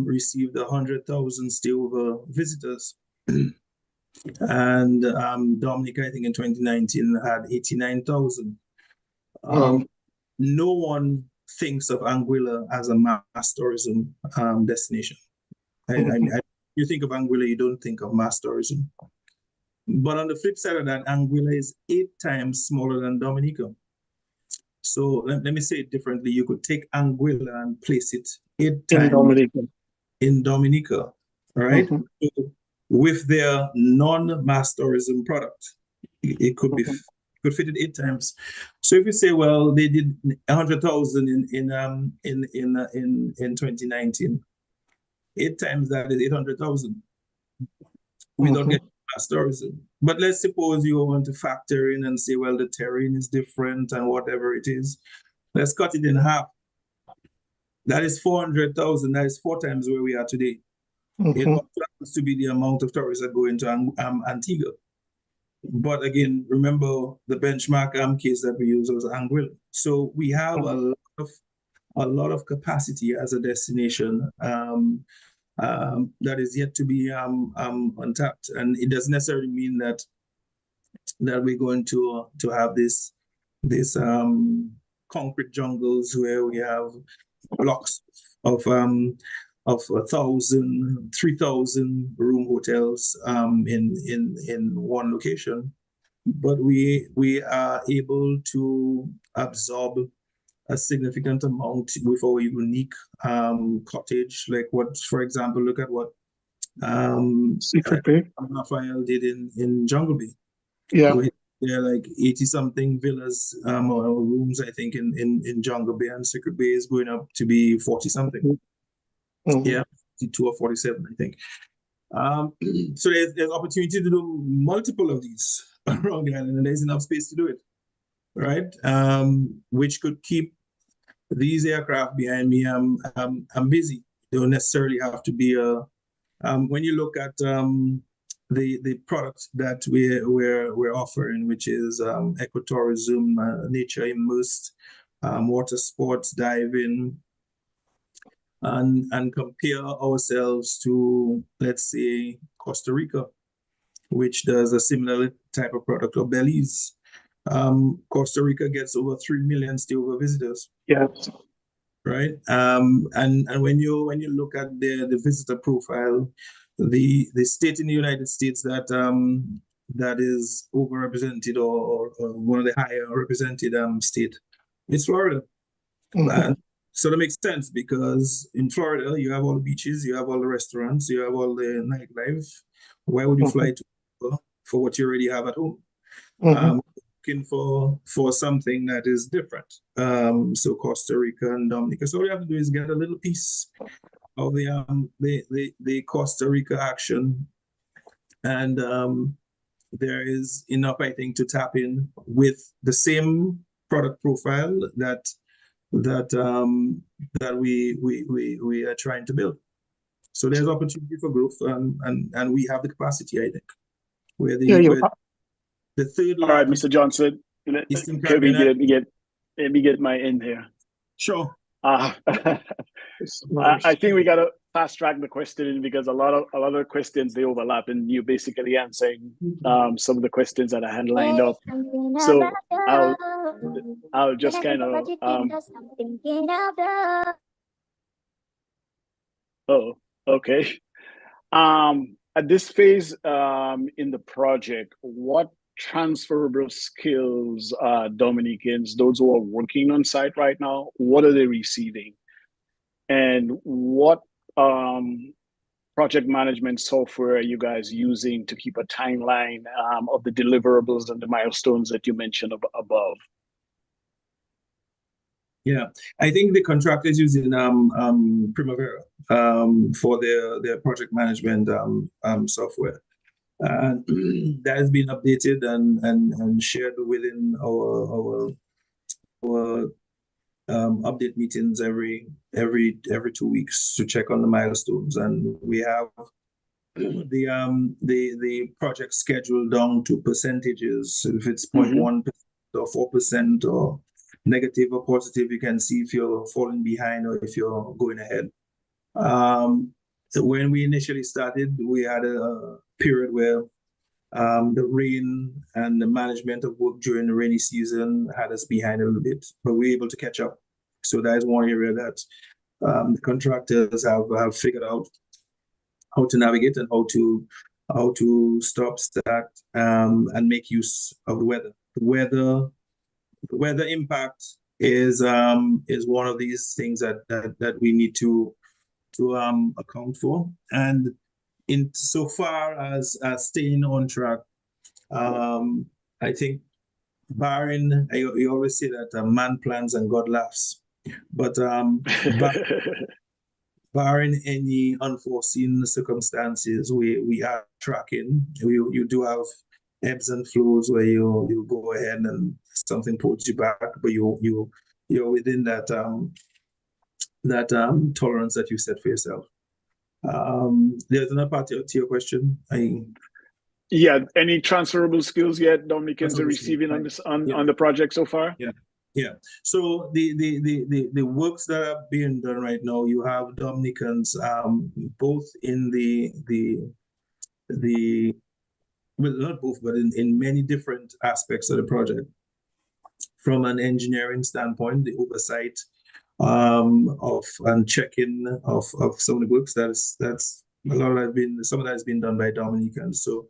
Speaker 3: received 100,000 stayover visitors. And Dominica, I think in 2019 had 89,000. No one thinks of Anguilla as a mass tourism destination. You think of Anguilla, you don't think of mass tourism. But on the flip side of that, Anguilla is 8 times smaller than Dominica. So let me say it differently. You could take Anguilla and place it 8 times in Dominica, right? So with their non-mass tourism product, it could be could fit it 8 times. So if you say, well, they did 100,000 in 2019, 8 times that is 800,000 without getting mass tourism. But let's suppose you want to factor in and say, well, the terrain is different and whatever it is. Let's cut it in half. That is 400,000. That is 4 times where we are today. It happens to be the amount of tourists that go into Antigua. But again, remember the benchmark case that we use was Anguilla. So we have a lot of capacity as a destination that is yet to be untapped, and it doesn't necessarily mean that we're going to have this concrete jungles where we have blocks of 1,000, 3,000 room hotels in one location, but we are able to absorb a significant amount with our unique cottage, like what, for example, look at what Raphael did in Jungle Bay.
Speaker 8: Yeah.
Speaker 3: There are like 80-something villas or rooms, I think, in Jungle Bay, and Secret Bay is going up to be 40-something. Yeah, 42 or 47, I think. So there's opportunity to do multiple of these around the island, and there's enough space to do it, right? Which could keep these aircraft behind me. I'm busy. They don't necessarily have to be when you look at the product that we're offering, which is ecotourism, nature immersed, water sports, diving, and compare ourselves to, let's say, Costa Rica, which does a similar type of product, or Belize. Costa Rica gets over 3 million stayover visitors.
Speaker 8: Yes. Right.
Speaker 3: And when you look at the visitor profile, the state in the United States that is overrepresented or one of the higher represented state is Florida. So that makes sense, because in Florida you have all the beaches, you have all the restaurants, you have all the nightlife. Why would you fly to for what you already have at home? Looking for something that is different. So Costa Rica and Dominica. So all you have to do is get a little piece of the Costa Rica action, and there is enough, I think, to tap in with the same product profile that we are trying to build. So there's opportunity for growth, and we have the capacity, I think. The third.
Speaker 7: All right, Mr. Johnson. Let me get my in here.
Speaker 3: Sure.
Speaker 7: I think we gotta fast track the questioning because a lot of questions they overlap, and you're basically answering some of the questions that I had lined up. So I'll just kind of oh, okay. At this phase in the project, what transferable skills Dominicans, those who are working on site right now, what are they receiving? And what project management software are you guys using to keep a timeline of the deliverables and the milestones that you mentioned above?
Speaker 3: Yeah, I think the contractor is using Primavera for their project management software. That has been updated and shared within our update meetings every 2 weeks to check on the milestones, and we have the project schedule down to percentages. If it's 0.1% or 4% or negative or positive, you can see if you're falling behind or if you're going ahead. So when we initially started, we had a period where the rain and the management of work during the rainy season had us behind a little bit, but we were able to catch up. So that is one area that the contractors have figured out how to navigate and how to stop, start, and make use of the weather. The weather impact is one of these things that we need to account for. And in so far as staying on track, I think barring, you always say that man plans and God laughs, but barring any unforeseen circumstances, we are tracking. You do have ebbs and flows where you go ahead and something pulls you back, but you're within that tolerance that you set for yourself. There's another part to your question.
Speaker 7: Yeah, any transferable skills yet Dominicans are receiving on this on the project so far?
Speaker 3: Yeah. So the works that are being done right now, you have Dominicans both in well, not both, but in many different aspects of the project. From an engineering standpoint, the oversight of and checking of some of the works, that's a lot of some of that has been done by Dominicans. So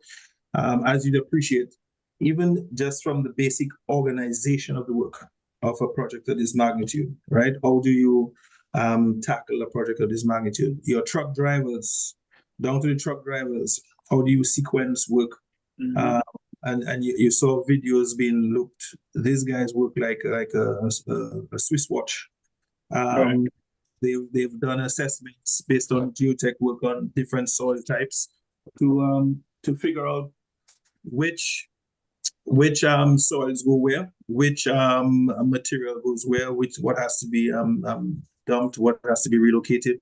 Speaker 3: as you'd appreciate, even just from the basic organization of the work of a project of this magnitude, right? How do you tackle a project of this magnitude? Your truck drivers, down to the truck drivers, how do you sequence work? And you saw videos being looked. These guys work like a Swiss watch.
Speaker 7: Right.
Speaker 3: They've done assessments based on geotech work on different soil types to figure out which soils go where, which material goes where, what has to be dumped, what has to be relocated,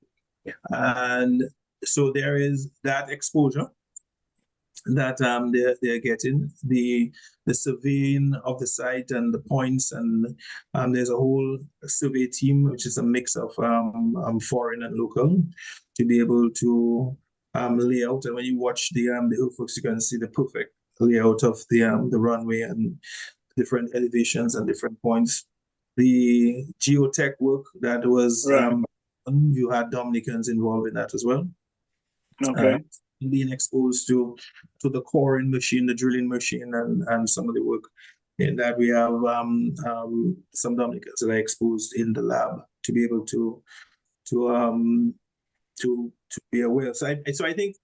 Speaker 3: and so there is that exposure that they're getting, the surveying of the site and the points, and there's a whole survey team which is a mix of foreign and local to be able to lay out. And when you watch the earthworks, you can see the perfect layout of the runway and different elevations and different points. The geotech work that was you had Dominicans involved in that as well.
Speaker 7: Okay.
Speaker 3: Being exposed to the coring machine, the drilling machine, and some of the work in that we have some Dominicans that are exposed in the lab to be able to be aware. So I think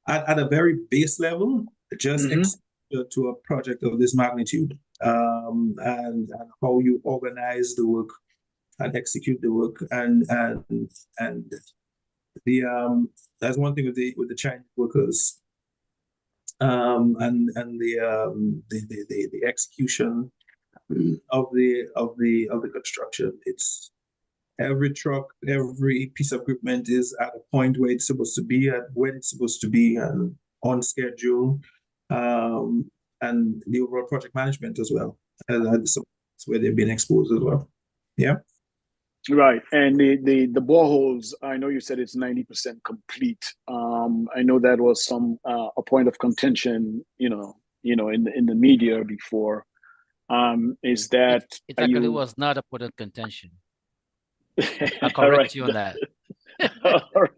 Speaker 3: at a very base level, just exposure to a project of this magnitude, and how you organize the work and execute the work, and the that's one thing with the Chinese workers, and the execution of the construction. It's every truck, every piece of equipment is at a point where it's supposed to be, at when it's supposed to be, and on schedule, and the overall project management as well. And that's where they've been exposed as well. Yeah.
Speaker 7: Right. And the boreholes, I know you said it's 90% complete. I know that was a point of contention, in the media before. Is that
Speaker 2: It
Speaker 7: are
Speaker 2: actually
Speaker 7: you
Speaker 2: was not a point of contention. I'll
Speaker 7: all right?
Speaker 2: correct you on that.
Speaker 7: All right.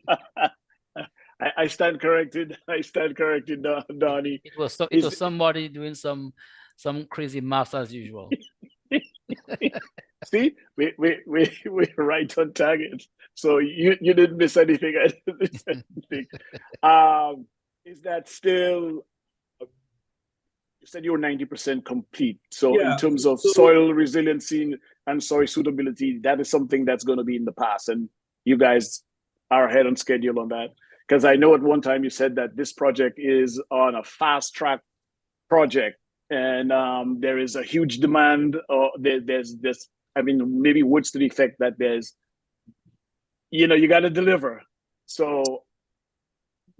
Speaker 7: I stand corrected. I stand corrected, Donnie.
Speaker 2: It was it
Speaker 7: Is
Speaker 2: was somebody doing some crazy maths as usual.
Speaker 7: See, we're right on target. So you didn't miss anything. I didn't miss anything. Is that still? You said you were 90% complete. So in
Speaker 3: Yeah.
Speaker 7: terms of
Speaker 3: So
Speaker 7: soil resiliency and soil suitability, that is something that's going to be in the past, and you guys are ahead on schedule on that. Because I know at one time you said that this project is on a fast track project, and there is a huge demand. There's this. I mean, maybe words to the effect that there's, you got to deliver. So,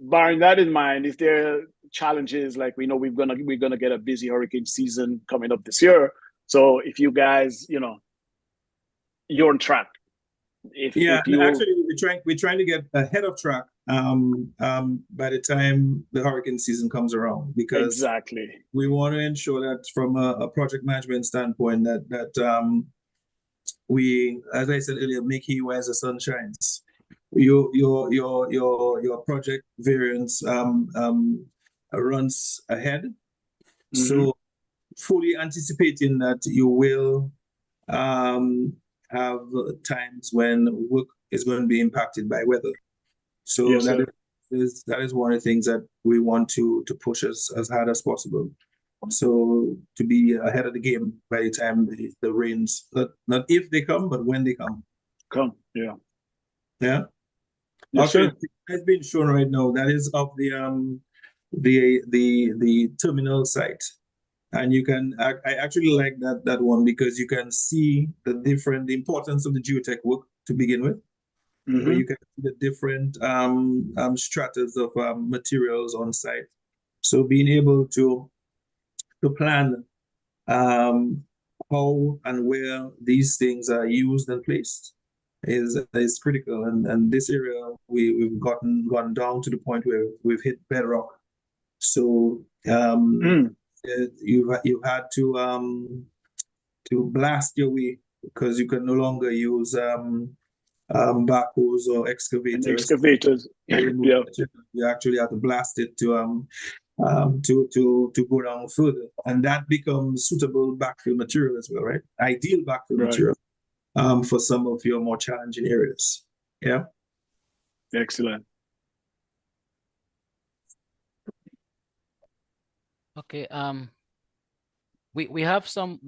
Speaker 7: barring that in mind, if there are challenges, like we know we're gonna get a busy hurricane season coming up this year. So, if you guys, you're on track.
Speaker 3: yeah,
Speaker 7: If
Speaker 3: and
Speaker 7: you
Speaker 3: actually we're trying to get ahead of track by the time the hurricane season comes around, because
Speaker 7: exactly
Speaker 3: we want to ensure that from a project management standpoint that we, as I said earlier, make hay while the sun shines. Your project variance runs ahead. So fully anticipating that you will have times when work is going to be impacted by weather. So
Speaker 7: Yes, sir.
Speaker 3: that is one of the things that we want to push as hard as possible. So to be ahead of the game by the time the rains, not if they come, but when they come.
Speaker 7: Yeah.
Speaker 3: Yeah.
Speaker 7: Yes,
Speaker 3: Okay,
Speaker 7: sir.
Speaker 3: it's been shown right now. That is of the terminal site. And I actually like that one, because you can see the importance of the geotech work to begin with, where you can see the different stratas of materials on site. So being able to plan how and where these things are used and placed is critical. And this area we've gone down to the point where we've hit bedrock. So you've had to blast your way, because you can no longer use backhoes or
Speaker 7: And
Speaker 3: excavators.
Speaker 7: excavators. Yeah.
Speaker 3: You actually have to blast it to go down further, and that becomes suitable backfill material as well, right? Ideal backfill
Speaker 7: Right.
Speaker 3: material for some of your more challenging areas. Yeah.
Speaker 7: Excellent.
Speaker 2: Okay. We have some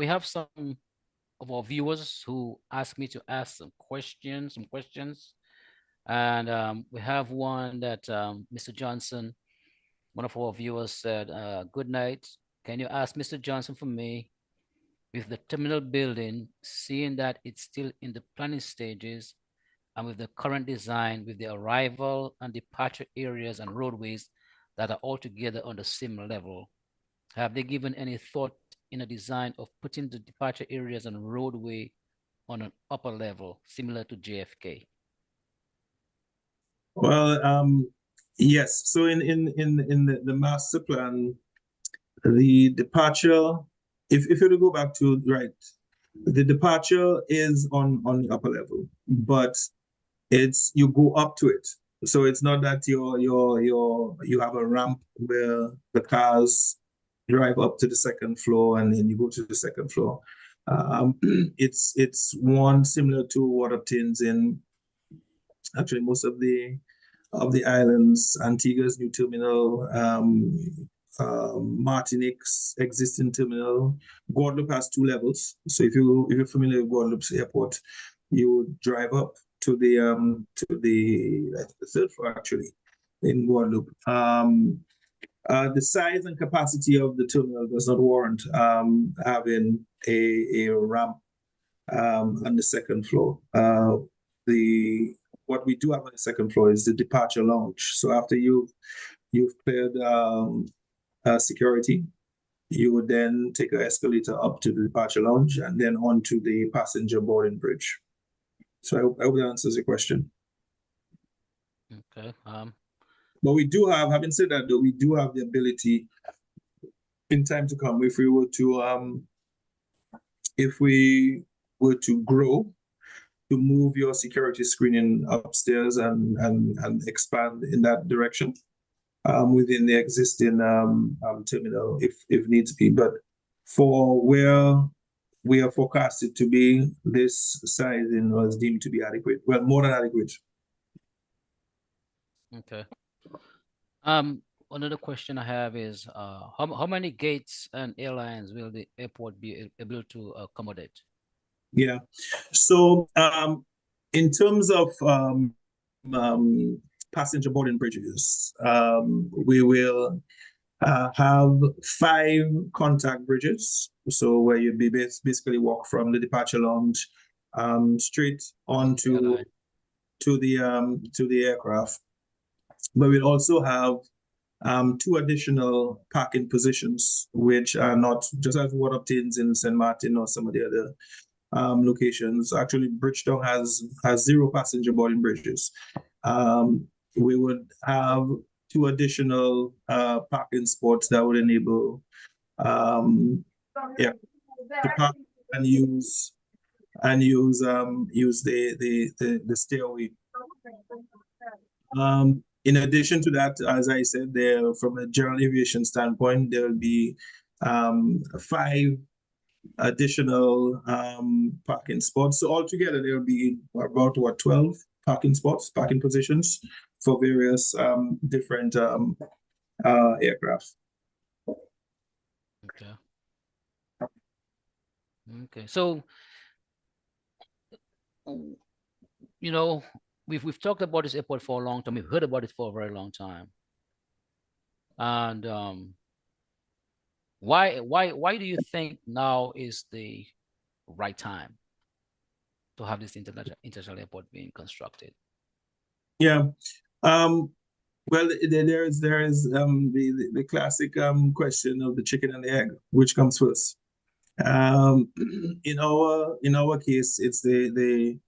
Speaker 2: of our viewers who asked me to ask some questions, and we have one that Mr. Johnson, one of our viewers said, "Good night. Can you ask Mr. Johnson for me, with the terminal building, seeing that it's still in the planning stages, and with the current design, with the arrival and departure areas and roadways that are all together on the same level, have they given any thought in a design of putting the departure areas and roadway on an upper level, similar to JFK?"
Speaker 3: Well, yes. So in the master plan, the departure, if you were to go back to right, the departure is on the upper level, but it's you go up to it. So it's not that you have a ramp where the cars drive up to the second floor and then you go to the second floor. It's one similar to what obtains in actually most of the islands, Antigua's new terminal, Martinique's existing terminal. Guadeloupe has two levels. So if you're familiar with Guadeloupe's airport, you would drive up to the third floor actually in Guadeloupe. The size and capacity of the terminal does not warrant having a ramp on the second floor. What we do have on the second floor is the departure lounge. So after you've cleared security, you would then take an escalator up to the departure lounge and then onto the passenger boarding bridge. So I hope that answers your question.
Speaker 2: Okay.
Speaker 3: But we do have, having said that, though, we do have the ability in time to come if we were to grow, to move your security screening upstairs and expand in that direction within the existing terminal if needs be. But for where we are forecasted to be, this sizing was deemed to be adequate. Well, more than adequate.
Speaker 2: Okay. Another question I have is how many gates and airlines will the airport be able to accommodate?
Speaker 3: Yeah. So in terms of passenger boarding bridges, we will have 5 contact bridges. So where you'd be basically walk from the departure lounge straight onto to the aircraft. But we'll also have 2 additional parking positions, which are not just as what obtains in St. Martin or some of the other locations. Actually, Bridgetown has 0 passenger boarding bridges. We would have 2 additional parking spots that would enable to park and use the stairway. In addition to that, as I said, there from a general aviation standpoint, there will be 5 additional parking spots. So altogether, there will be about 12 parking spots, parking positions for various different aircraft.
Speaker 2: Okay. Okay. So, you know, we've talked about this airport for a long time. We've heard about it for a very long time. And why do you think now is the right time to have this international airport being constructed?
Speaker 3: Yeah. Well, there is the classic question of the chicken and the egg, which comes first. In our case, it's the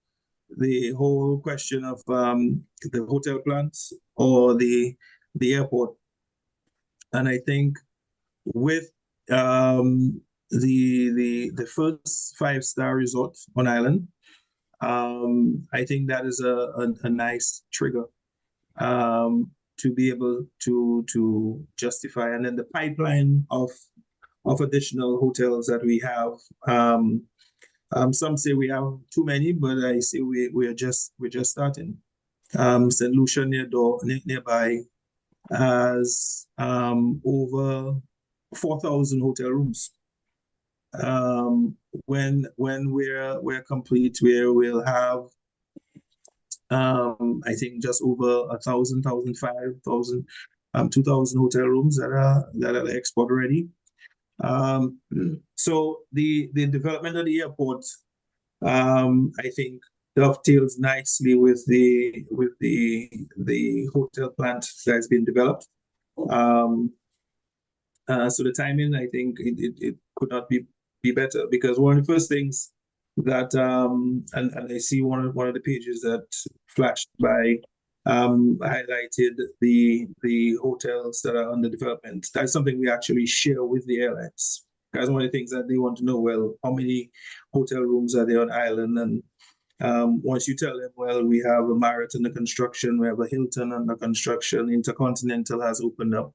Speaker 3: whole question of the hotel plants or the airport. And I think with the first 5-star resort on island, I think that is a nice trigger to be able to justify. And then the pipeline of additional hotels that we have. Some say we have too many, but I say we're just starting. St. Lucia nearby has over 4,000 hotel rooms. When we're complete, we'll have I think just over 1,000, 1,500, 2,000 hotel rooms that are export ready. So the development of the airport, I think, dovetails nicely with the hotel plant that has been developed. So the timing, I think, it could not be better, because one of the first things that and I see one of the pages that flashed by highlighted the hotels that are under development. That's something we actually share with the airlines, because one of the things that they want to know, well, how many hotel rooms are there on island? And once you tell them, well, we have a Marriott under construction, we have a Hilton under construction, Intercontinental has opened up,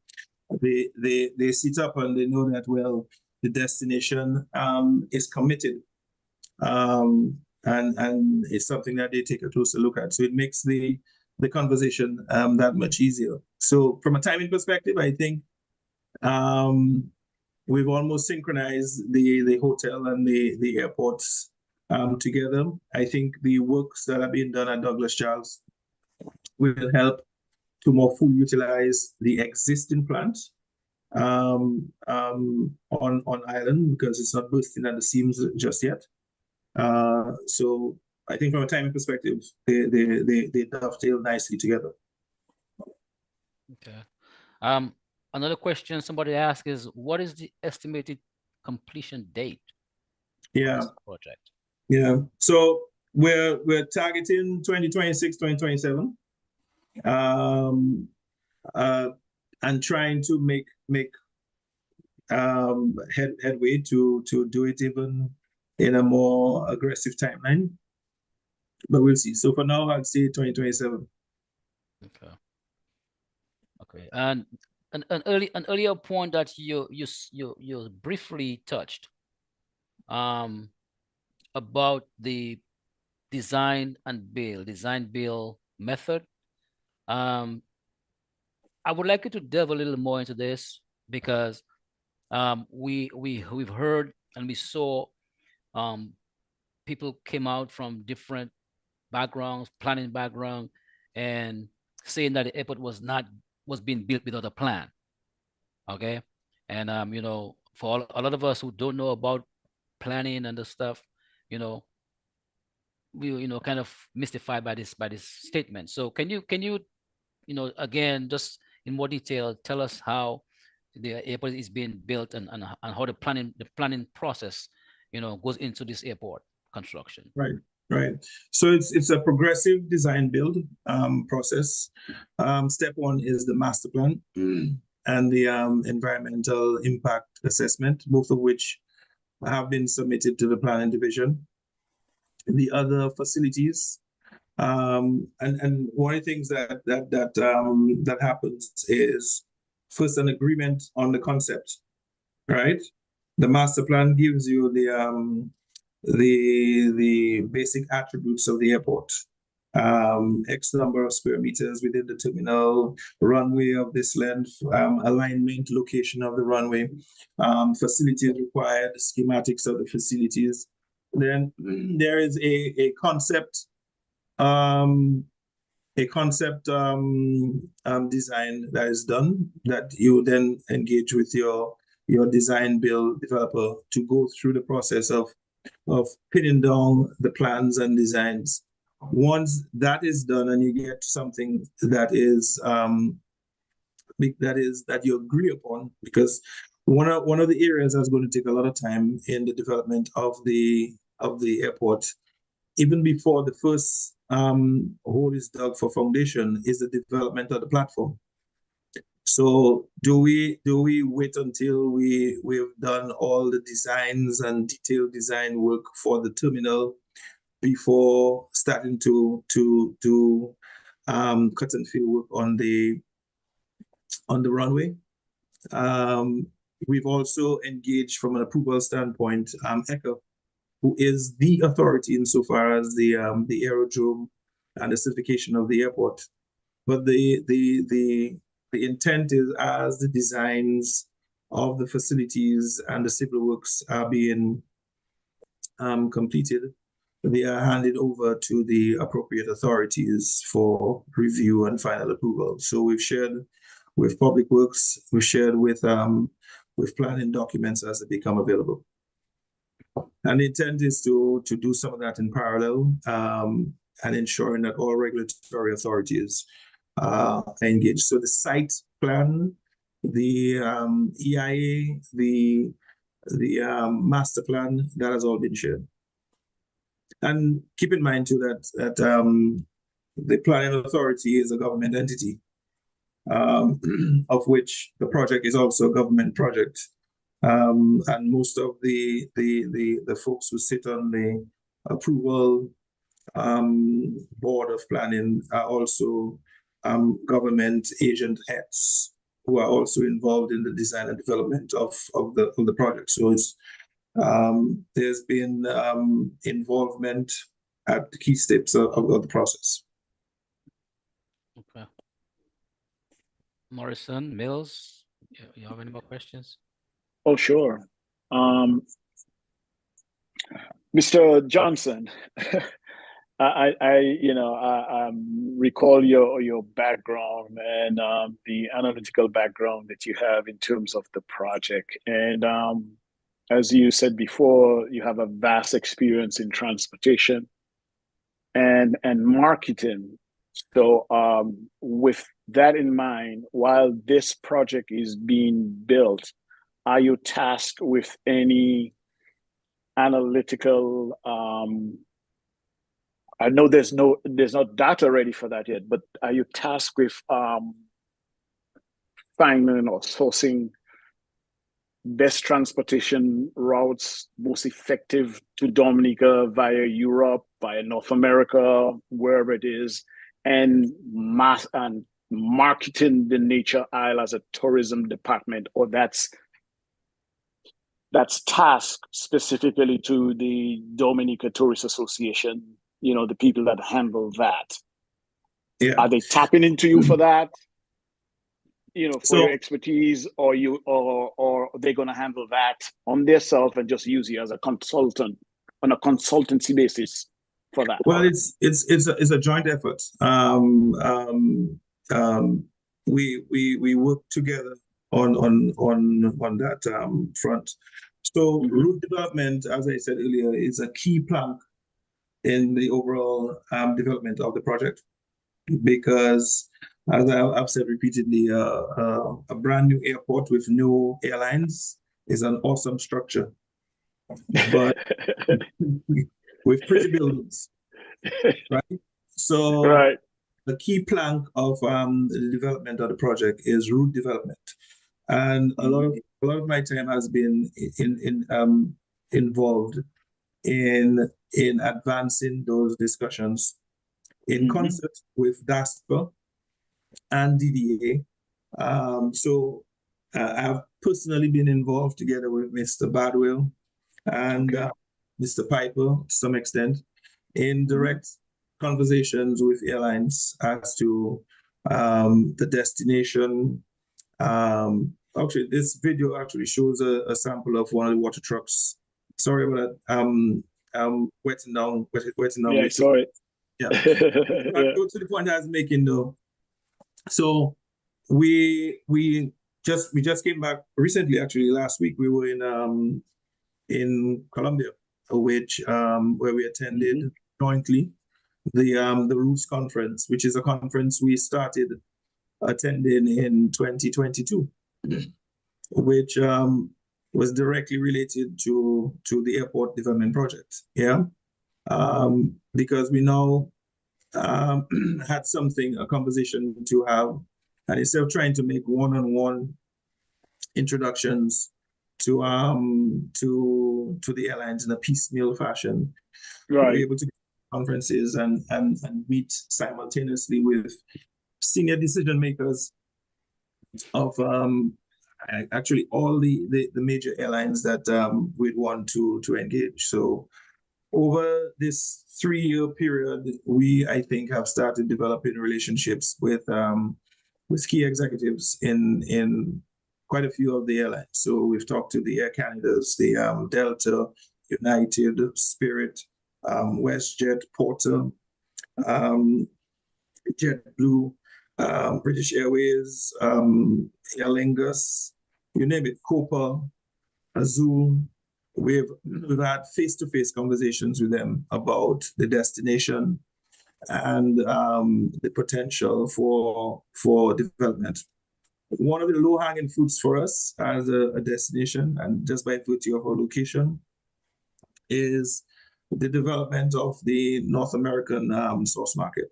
Speaker 3: they sit up and they know that, well, the destination is committed, and it's something that they take a closer look at. So it makes the conversation that much easier. So from a timing perspective, I think we've almost synchronized the hotel and the airports together. I think the works that are being done at Douglas Charles will help to more fully utilize the existing plant on island, because it's not bursting at the seams just yet. So I think from a timing perspective, they dovetail nicely together.
Speaker 2: Okay. Another question somebody asked is, what is the estimated completion date for
Speaker 3: Yeah.
Speaker 2: this project?
Speaker 3: Yeah. So we're targeting 2026, 2027. And trying to make headway to do it even in a more aggressive timeline. But we'll see. So for now, I'd say 2027.
Speaker 2: Okay. Okay. And an earlier point that you briefly touched about the design build method. I would like you to delve a little more into this because we've heard and we saw people came out from different backgrounds, planning background, and saying that the airport was being built without a plan. Okay, and you know, for a lot of us who don't know about planning and the stuff, you know, we kind of mystified by this statement. So can you you know, again, just in more detail, tell us how the airport is being built and how the planning process, you know, goes into this airport construction.
Speaker 3: Right. So it's a progressive design build process. Step one is the master plan and the environmental impact assessment, both of which have been submitted to the planning division. The other facilities, and one of the things that happens is first an agreement on the concept, right? The master plan gives you the basic attributes of the airport. X number of square meters within the terminal, runway of this length, alignment, location of the runway, facilities required, schematics of the facilities. Then there is a concept design that is done that you then engage with your design build developer to go through the process of pinning down the plans and designs. Once that is done and you get something that you agree upon, because one of the areas that's going to take a lot of time in the development of the airport, even before the first hole is dug for foundation, is the development of the platform. So do we wait until we've done all the designs and detailed design work for the terminal before starting to cut and fill work on the runway? We've also engaged from an approval standpoint, ECHA, who is the authority insofar as the aerodrome and the certification of the airport. But the intent is, as the designs of the facilities and the civil works are being completed, they are handed over to the appropriate authorities for review and final approval. So we've shared with Public Works, we've shared with planning documents as they become available. And the intent is to do some of that in parallel and ensuring that all regulatory authorities are engaged. So the site plan, the EIA, the master plan, that has all been shared. And keep in mind too that the planning authority is a government entity, of which the project is also a government project. And most of the folks who sit on the approval board of planning are also government agent heads who are also involved in the design and development of the project. So it's there's been involvement at the key steps of the process.
Speaker 2: Okay. Morrison, Mills, you have any more questions?
Speaker 7: Oh, sure. Mr. Johnson, I recall your background and the analytical background that you have in terms of the project. And as you said before, you have a vast experience in transportation and marketing. So with that in mind, while this project is being built, are you tasked with any analytical I know there's no data ready for that yet, but are you tasked with finding or sourcing best transportation routes, most effective to Dominica via Europe, via North America, wherever it is, and marketing the Nature Isle as a tourism department, or that's tasked specifically to the Dominica Tourist Association, the people that handle that.
Speaker 3: Yeah.
Speaker 7: Are they tapping into you for that? For
Speaker 3: So-
Speaker 7: your expertise, or they're going to handle that on themselves and just use you as a consultant on a consultancy basis for that?
Speaker 3: Well, it's a joint effort. We work together on that front. So route development, as I said earlier, is a key plank in the overall development of the project, because as I've said repeatedly, a brand new airport with no airlines is an awesome structure, but with pretty buildings, right? So
Speaker 7: Right.
Speaker 3: the key plank of the development of the project is route development, and a lot of my time has been involved in advancing those discussions in concert with DASPA and DDA. So I've personally been involved together with Mr. Badwell and Mr. Piper to some extent in direct conversations with airlines as to the destination. Actually, this video actually shows a sample of one of the water trucks. Sorry about that. Wetting down.
Speaker 7: Yeah, I saw it.
Speaker 3: Yeah.
Speaker 7: Yeah.
Speaker 3: Go to the point I was making though. So we just came back recently. Actually, last week we were in Colombia, which where we attended jointly the Roots Conference, which is a conference we started attending in 2022, which was directly related to the airport development project. Yeah, because we now had a conversation to have, and instead of trying to make one-on-one introductions to the airlines in a piecemeal fashion,
Speaker 7: Right.
Speaker 3: we're able to conferences and meet simultaneously with senior decision makers of actually all the major airlines that we'd want to engage. So over this 3-year period, I think have started developing relationships with key executives in quite a few of the airlines. So we've talked to the Air Canadas, the Delta, United, Spirit, WestJet, Porter, JetBlue, British Airways, Aer Lingus, you name it, Copa, Azul. We've had face-to-face conversations with them about the destination and the potential for development. One of the low-hanging fruits for us as a destination, and just by virtue of our location, is the development of the North American source market.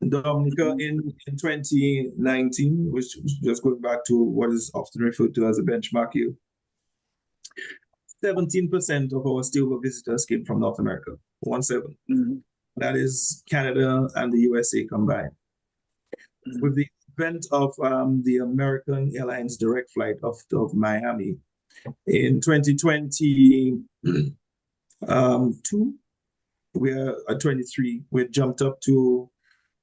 Speaker 3: Dominica in 2019, which just goes back to what is often referred to as a benchmark year, 17% of our stable visitors came from North America, 17. That is Canada and the USA combined. With the advent of the American Airlines direct flight of Miami in 2022, we're at 23. We jumped up to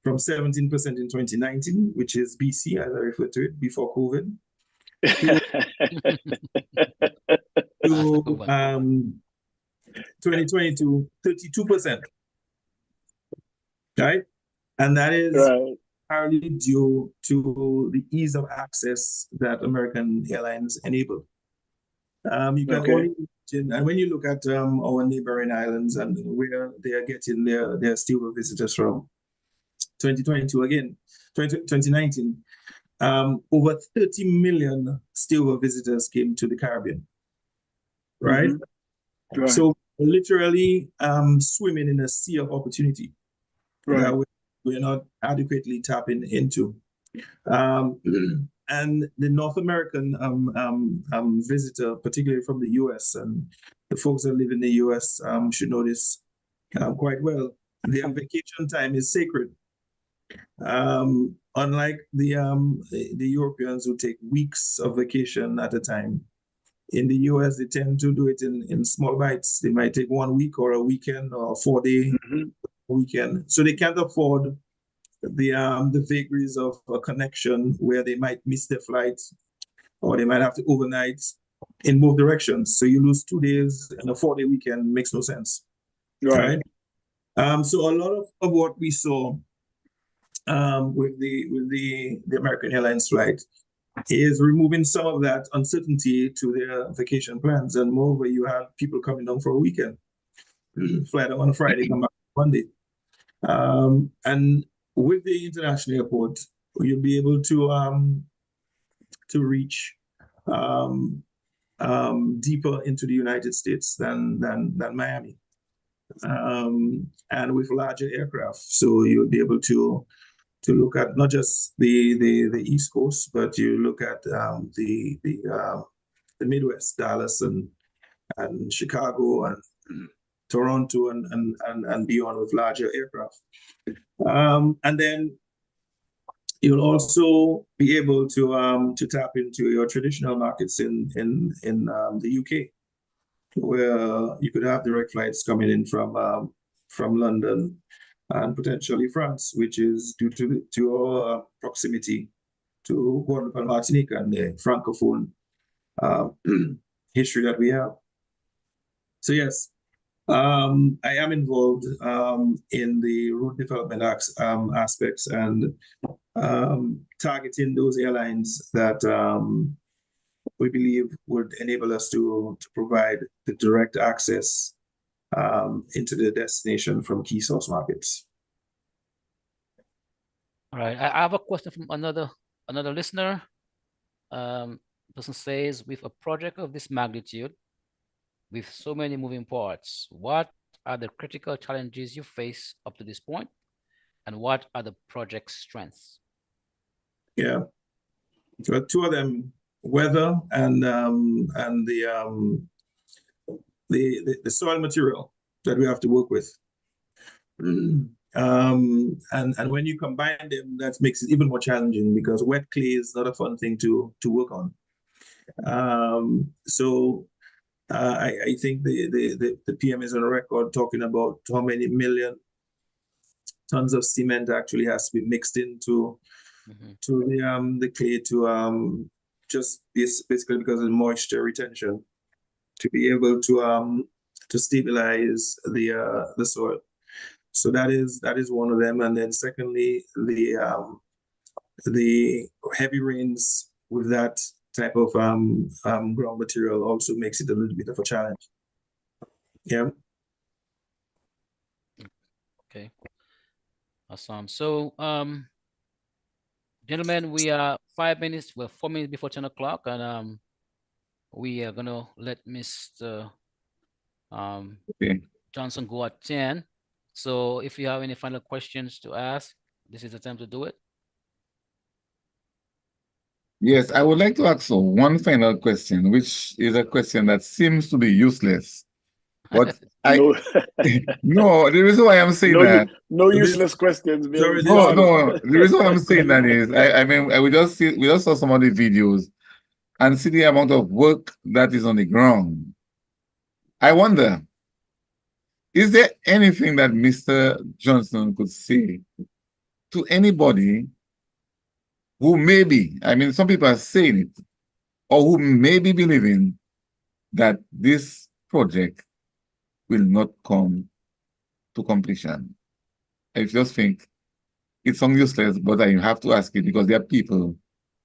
Speaker 3: from 17% in 2019, which is BC, as I refer to it, before COVID, to 2022, 32%. Right? And that is entirely due to the ease of access that American Airlines enabled. You can only imagine, and when you look at our neighboring islands and where they are getting their stable visitors from, 2022 again, 2019, over 30 million stable visitors came to the Caribbean, right? So literally swimming in a sea of opportunity
Speaker 7: Right.
Speaker 3: that we're not adequately tapping into. And the North American visitor, particularly from the US, and the folks that live in the US should know this quite well. Their vacation time is sacred. Unlike the Europeans who take weeks of vacation at a time, in the US they tend to do it in small bites. They might take 1 week or a weekend or a 4-day weekend, so they can't afford the vagaries of a connection where they might miss their flight or they might have to overnight in both directions. So you lose 2 days and a 4-day weekend makes no sense.
Speaker 7: Right.
Speaker 3: So a lot of what we saw with the American Airlines flight is removing some of that uncertainty to their vacation plans. And moreover, you have people coming down for a weekend, fly on a Friday, come back on Monday. And with the international airport, you'll be able to reach deeper into the United States than Miami, and with larger aircraft. So you'll be able to look at not just the East Coast, but you look at the Midwest, Dallas and Chicago and Toronto and beyond with larger aircraft. And then you'll also be able to tap into your traditional markets in the UK, where you could have direct flights coming in from London and potentially France, which is due to our proximity to Guadeloupe and Martinique and the Francophone history that we have. So yes, I am involved in the route development aspects and targeting those airlines that we believe would enable us to provide the direct access into the destination from key source markets.
Speaker 2: All right, I have a question from another listener. Person says, with a project of this magnitude, with so many moving parts, what are the critical challenges you face up to this point, and what are the project's strengths?
Speaker 3: Yeah, so 2 of them: weather and the soil material that we have to work with. And when you combine them, that makes it even more challenging because wet clay is not a fun thing to work on. So I think the PM is on record talking about how many million tons of cement actually has to be mixed into the clay to just basically because of moisture retention to be able to stabilize the soil. So that is one of them. And then secondly, the heavy rains with that type of ground material also makes it a little bit of a challenge. Yeah.
Speaker 2: Okay. Awesome. So, gentlemen, we are 4 minutes before 10 o'clock, and we are gonna let Mr. Johnson go at 10. So if you have any final questions to ask, this is the time to do it.
Speaker 6: Yes, I would like to ask one final question, which is a question that seems to be useless. But
Speaker 7: No,
Speaker 6: no, the reason why I'm saying that
Speaker 7: no useless questions. Bill.
Speaker 6: No, the reason why I'm saying that is I mean we just saw some of the videos and see the amount of work that is on the ground. I wonder, is there anything that Mr. Johnson could say to anybody who maybe, I mean, some people are saying it, or who may be believing that this project will not come to completion? I just think it sounds useless, but I have to ask it because there are people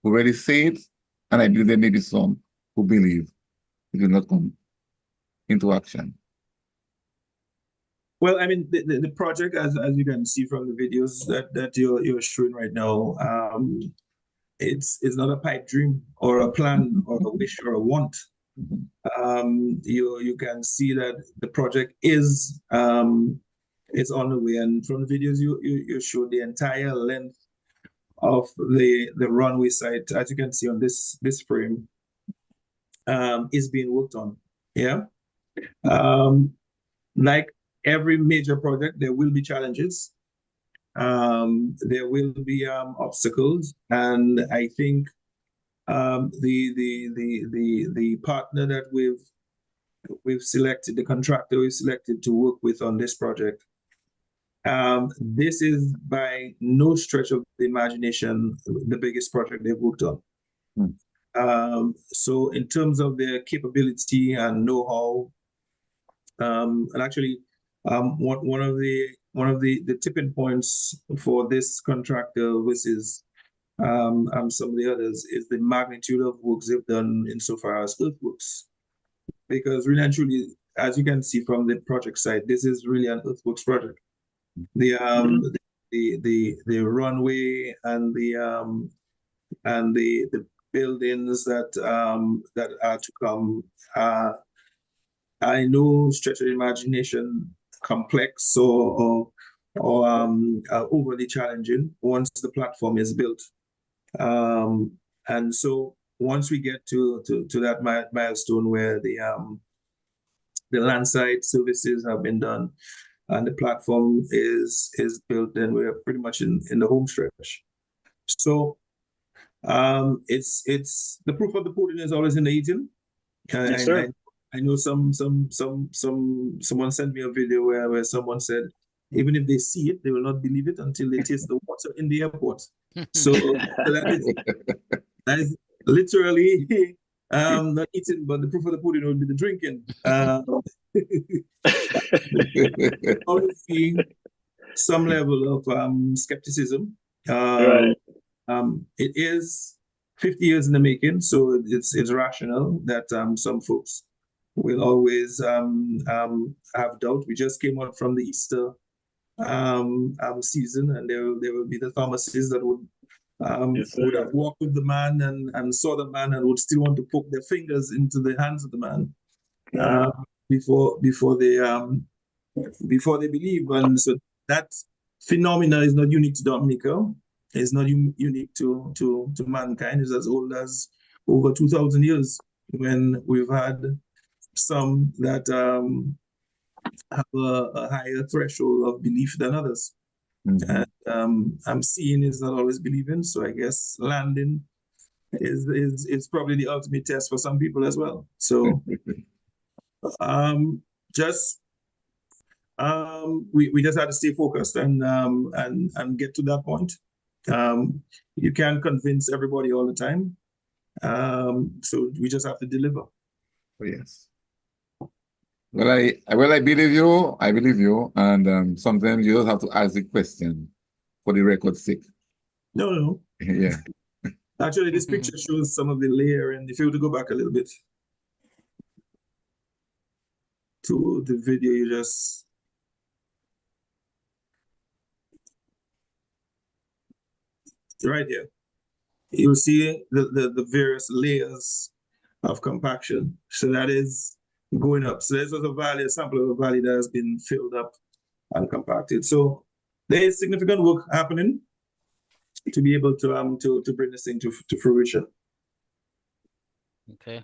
Speaker 6: who already say it, and I believe there may be some who believe it will not come into action.
Speaker 3: Well, I mean, the project, as you can see from the videos that you're showing right now, it's not a pipe dream or a plan or a wish or a want. You can see that the project is on the way, and from the videos you showed the entire length of the runway site, as you can see on this frame, is being worked on. Yeah. Like every major project, there will be challenges. There will be obstacles, and I think the partner that we've selected, the contractor we've selected to work with on this project, this is by no stretch of the imagination the biggest project they've worked on. So in terms of their capability and know-how, and actually, one of the tipping points for this contractor versus some of the others is the magnitude of works they've done insofar as earthworks. Because really and truly, as you can see from the project site, this is really an earthworks project. The runway and the buildings that are to come I know stretch of imagination complex or overly challenging once the platform is built. And so once we get to that milestone where the landside services have been done and the platform is built, then we're pretty much in the home stretch. So it's the proof of the pudding is always in the eating.
Speaker 7: Yes, sir.
Speaker 3: I know someone sent me a video where someone said, even if they see it, they will not believe it until they taste the water in the airport. So that is literally not eating, but the proof of the pudding will be the drinking. Always seeing some level of skepticism.
Speaker 7: Right.
Speaker 3: It is 50 years in the making, so it's rational that some folks will always have doubt. We just came out from the Easter season, and there will be the Thomases that would
Speaker 7: Yes,
Speaker 3: would
Speaker 7: sir.
Speaker 3: have walked with the man and saw the man and would still want to poke their fingers into the hands of the man before they believe. And so that phenomena is not unique to Dominica. It's not unique to mankind. It's as old as over 2,000 years, when we've had some that have a higher threshold of belief than others. And I'm seeing is not always believing, so I guess landing is probably the ultimate test for some people as well. So just we just had to stay focused and get to that point. You can't convince everybody all the time, so we just have to deliver.
Speaker 6: Yes. Well, I believe you. I believe you, and sometimes you just have to ask the question for the record's sake.
Speaker 3: No.
Speaker 6: Yeah.
Speaker 3: Actually, this picture shows some of the layer, and if you were to go back a little bit to the video, you just right here, you'll see the various layers of compaction. So that is going up. So this was a sample of a valley that has been filled up and compacted. So there is significant work happening to be able to bring this thing to fruition.
Speaker 2: Okay.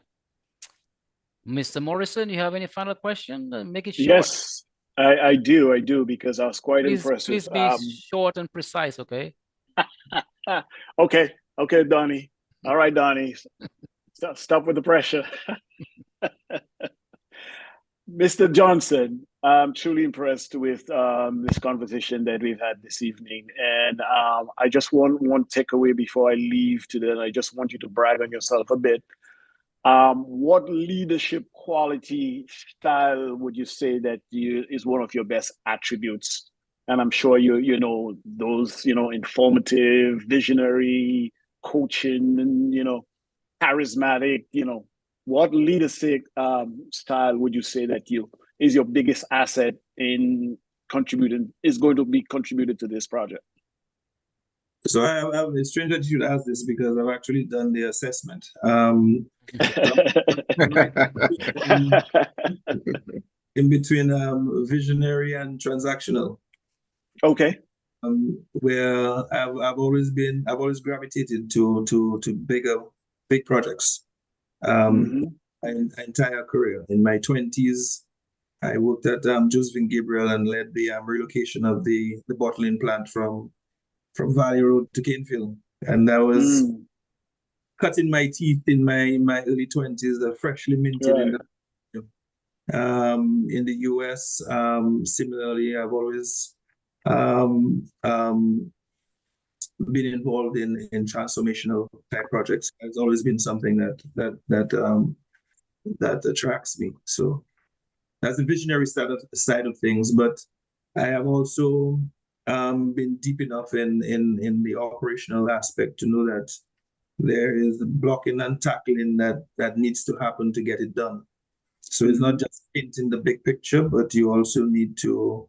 Speaker 2: Mr. Morrison, you have any final question? Make it short.
Speaker 7: Yes, I do, because I was quite impressed.
Speaker 2: Please be short and precise, okay?
Speaker 7: Okay, Donnie. All right, Donnie. Stop with the pressure. Mr. Johnson, I'm truly impressed with this conversation that we've had this evening. And I just want one takeaway before I leave today. And I just want you to brag on yourself a bit. What leadership quality style would you say that is one of your best attributes? And I'm sure you know those, informative, visionary, coaching, and charismatic, what leadership style would you say that is your biggest asset in is going to be contributed to this project?
Speaker 3: So it's strange that you should ask this because I've actually done the assessment. In between visionary and transactional.
Speaker 7: Okay.
Speaker 3: Where I've always gravitated to big projects. My entire career. In my 20s, I worked at Josephine Gabriel and led the relocation of the bottling plant from Valley Road to Canefield, and that was cutting my teeth in my early 20s, freshly minted in the US. Similarly, I've always been involved in transformational type projects. It's always been something that attracts me. So that's the visionary side of things. But I have also been deep enough in the operational aspect to know that there is blocking and tackling that needs to happen to get it done. So it's not just painting the big picture, but you also need to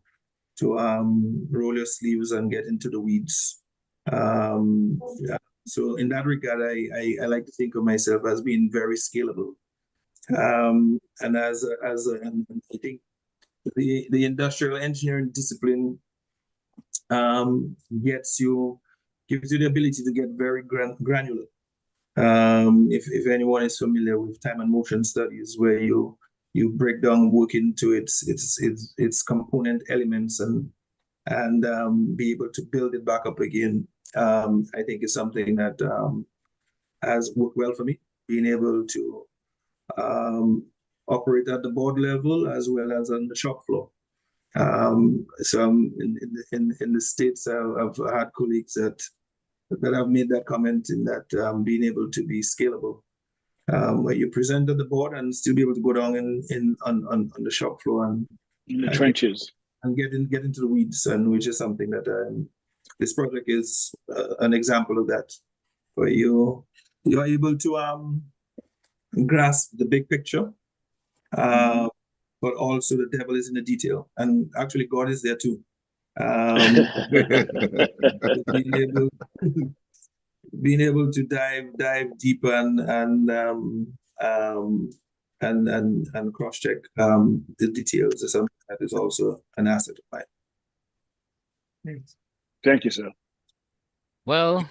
Speaker 3: roll your sleeves and get into the weeds. So in that regard, I like to think of myself as being very scalable. And and I think the industrial engineering discipline gives you the ability to get very granular. If anyone is familiar with time and motion studies, where you break down work into its component elements and be able to build it back up again, I think is something that has worked well for me, being able to operate at the board level as well as on the shop floor. So in the States, I've had colleagues that have made that comment in that being able to be scalable, where you present at the board and still be able to go down on the shop floor and
Speaker 7: in the trenches
Speaker 3: and get into the weeds, and which is something that this project is an example of that, where you're able to grasp the big picture, but also the devil is in the detail, and actually God is there too. Being able to dive deeper and cross check the details is something that is also an asset of mine.
Speaker 7: Thank you, sir.
Speaker 2: Well,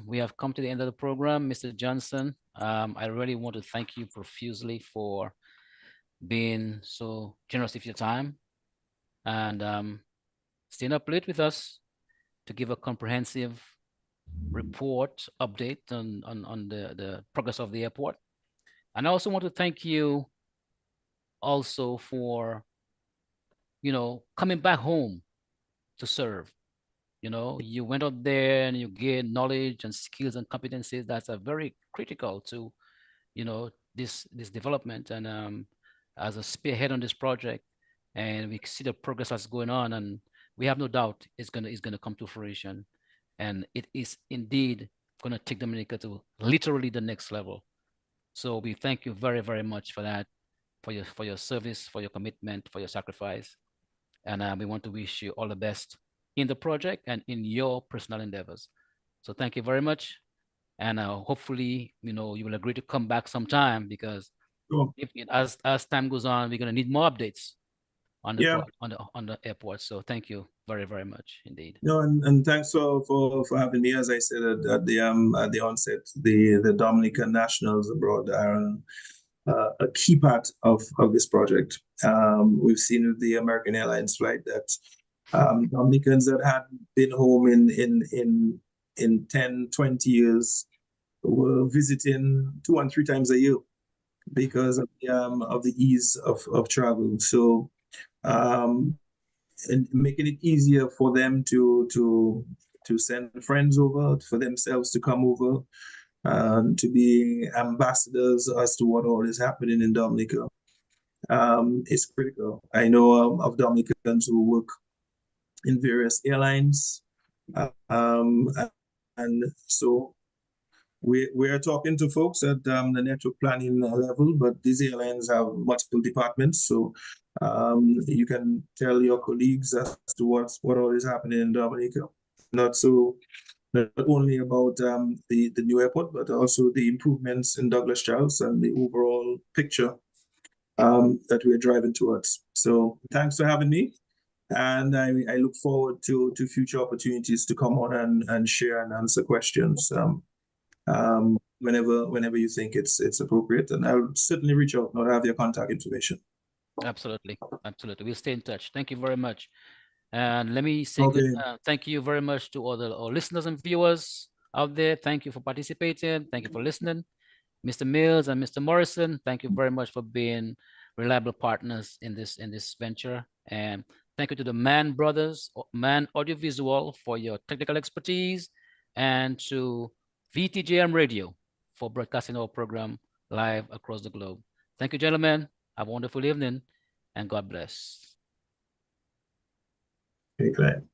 Speaker 2: we have come to the end of the program, Mr. Johnson. I really want to thank you profusely for being so generous with your time and staying up late with us to give a comprehensive report update on the progress of the airport. And I also want to thank you also for, coming back home to serve. You went out there and you gained knowledge and skills and competencies that are very critical to, this development, and as a spearhead on this project. And we see the progress that's going on, and we have no doubt it's gonna come to fruition. And it is indeed gonna take Dominica to literally the next level. So we thank you very, very much for that, for your service, for your commitment, for your sacrifice. And we want to wish you all the best in the project and in your personal endeavors. So thank you very much. And hopefully, you will agree to come back sometime, because as time goes on, we're gonna need more updates on the on the airport. So thank you very, very much indeed.
Speaker 3: No, and thanks for having me. As I said at the onset, the Dominican nationals abroad are a key part of this project. We've seen with the American Airlines flight that Dominicans that had been home in 10, 20 years were visiting 2 and 3 times a year because of the ease of travel. So and making it easier for them to send friends over, for themselves to come over, to be ambassadors as to what all is happening in Dominica, is critical. I know of Dominicans who work in various airlines, and so we are talking to folks at the network planning level, but these airlines have multiple departments, so you can tell your colleagues as to what all is happening in Dominica. not only about the new airport, but also the improvements in Douglas Charles and the overall picture that we're driving towards. So thanks for having me. And I look forward to future opportunities to come on and share and answer questions whenever you think it's appropriate. And I'll certainly reach out and I'll have your contact information.
Speaker 2: Absolutely. Absolutely. We'll stay in touch. Thank you very much. And let me say
Speaker 3: Okay.
Speaker 2: thank you very much to all our listeners and viewers out there. Thank you for participating. Thank you for listening. Mr. Mills and Mr. Morrison, thank you very much for being reliable partners in this venture. And thank you to the Mann Brothers, Mann Audiovisual, for your technical expertise, and to VTJM Radio for broadcasting our program live across the globe. Thank you, gentlemen. Have a wonderful evening, and God bless.
Speaker 3: Okay, great.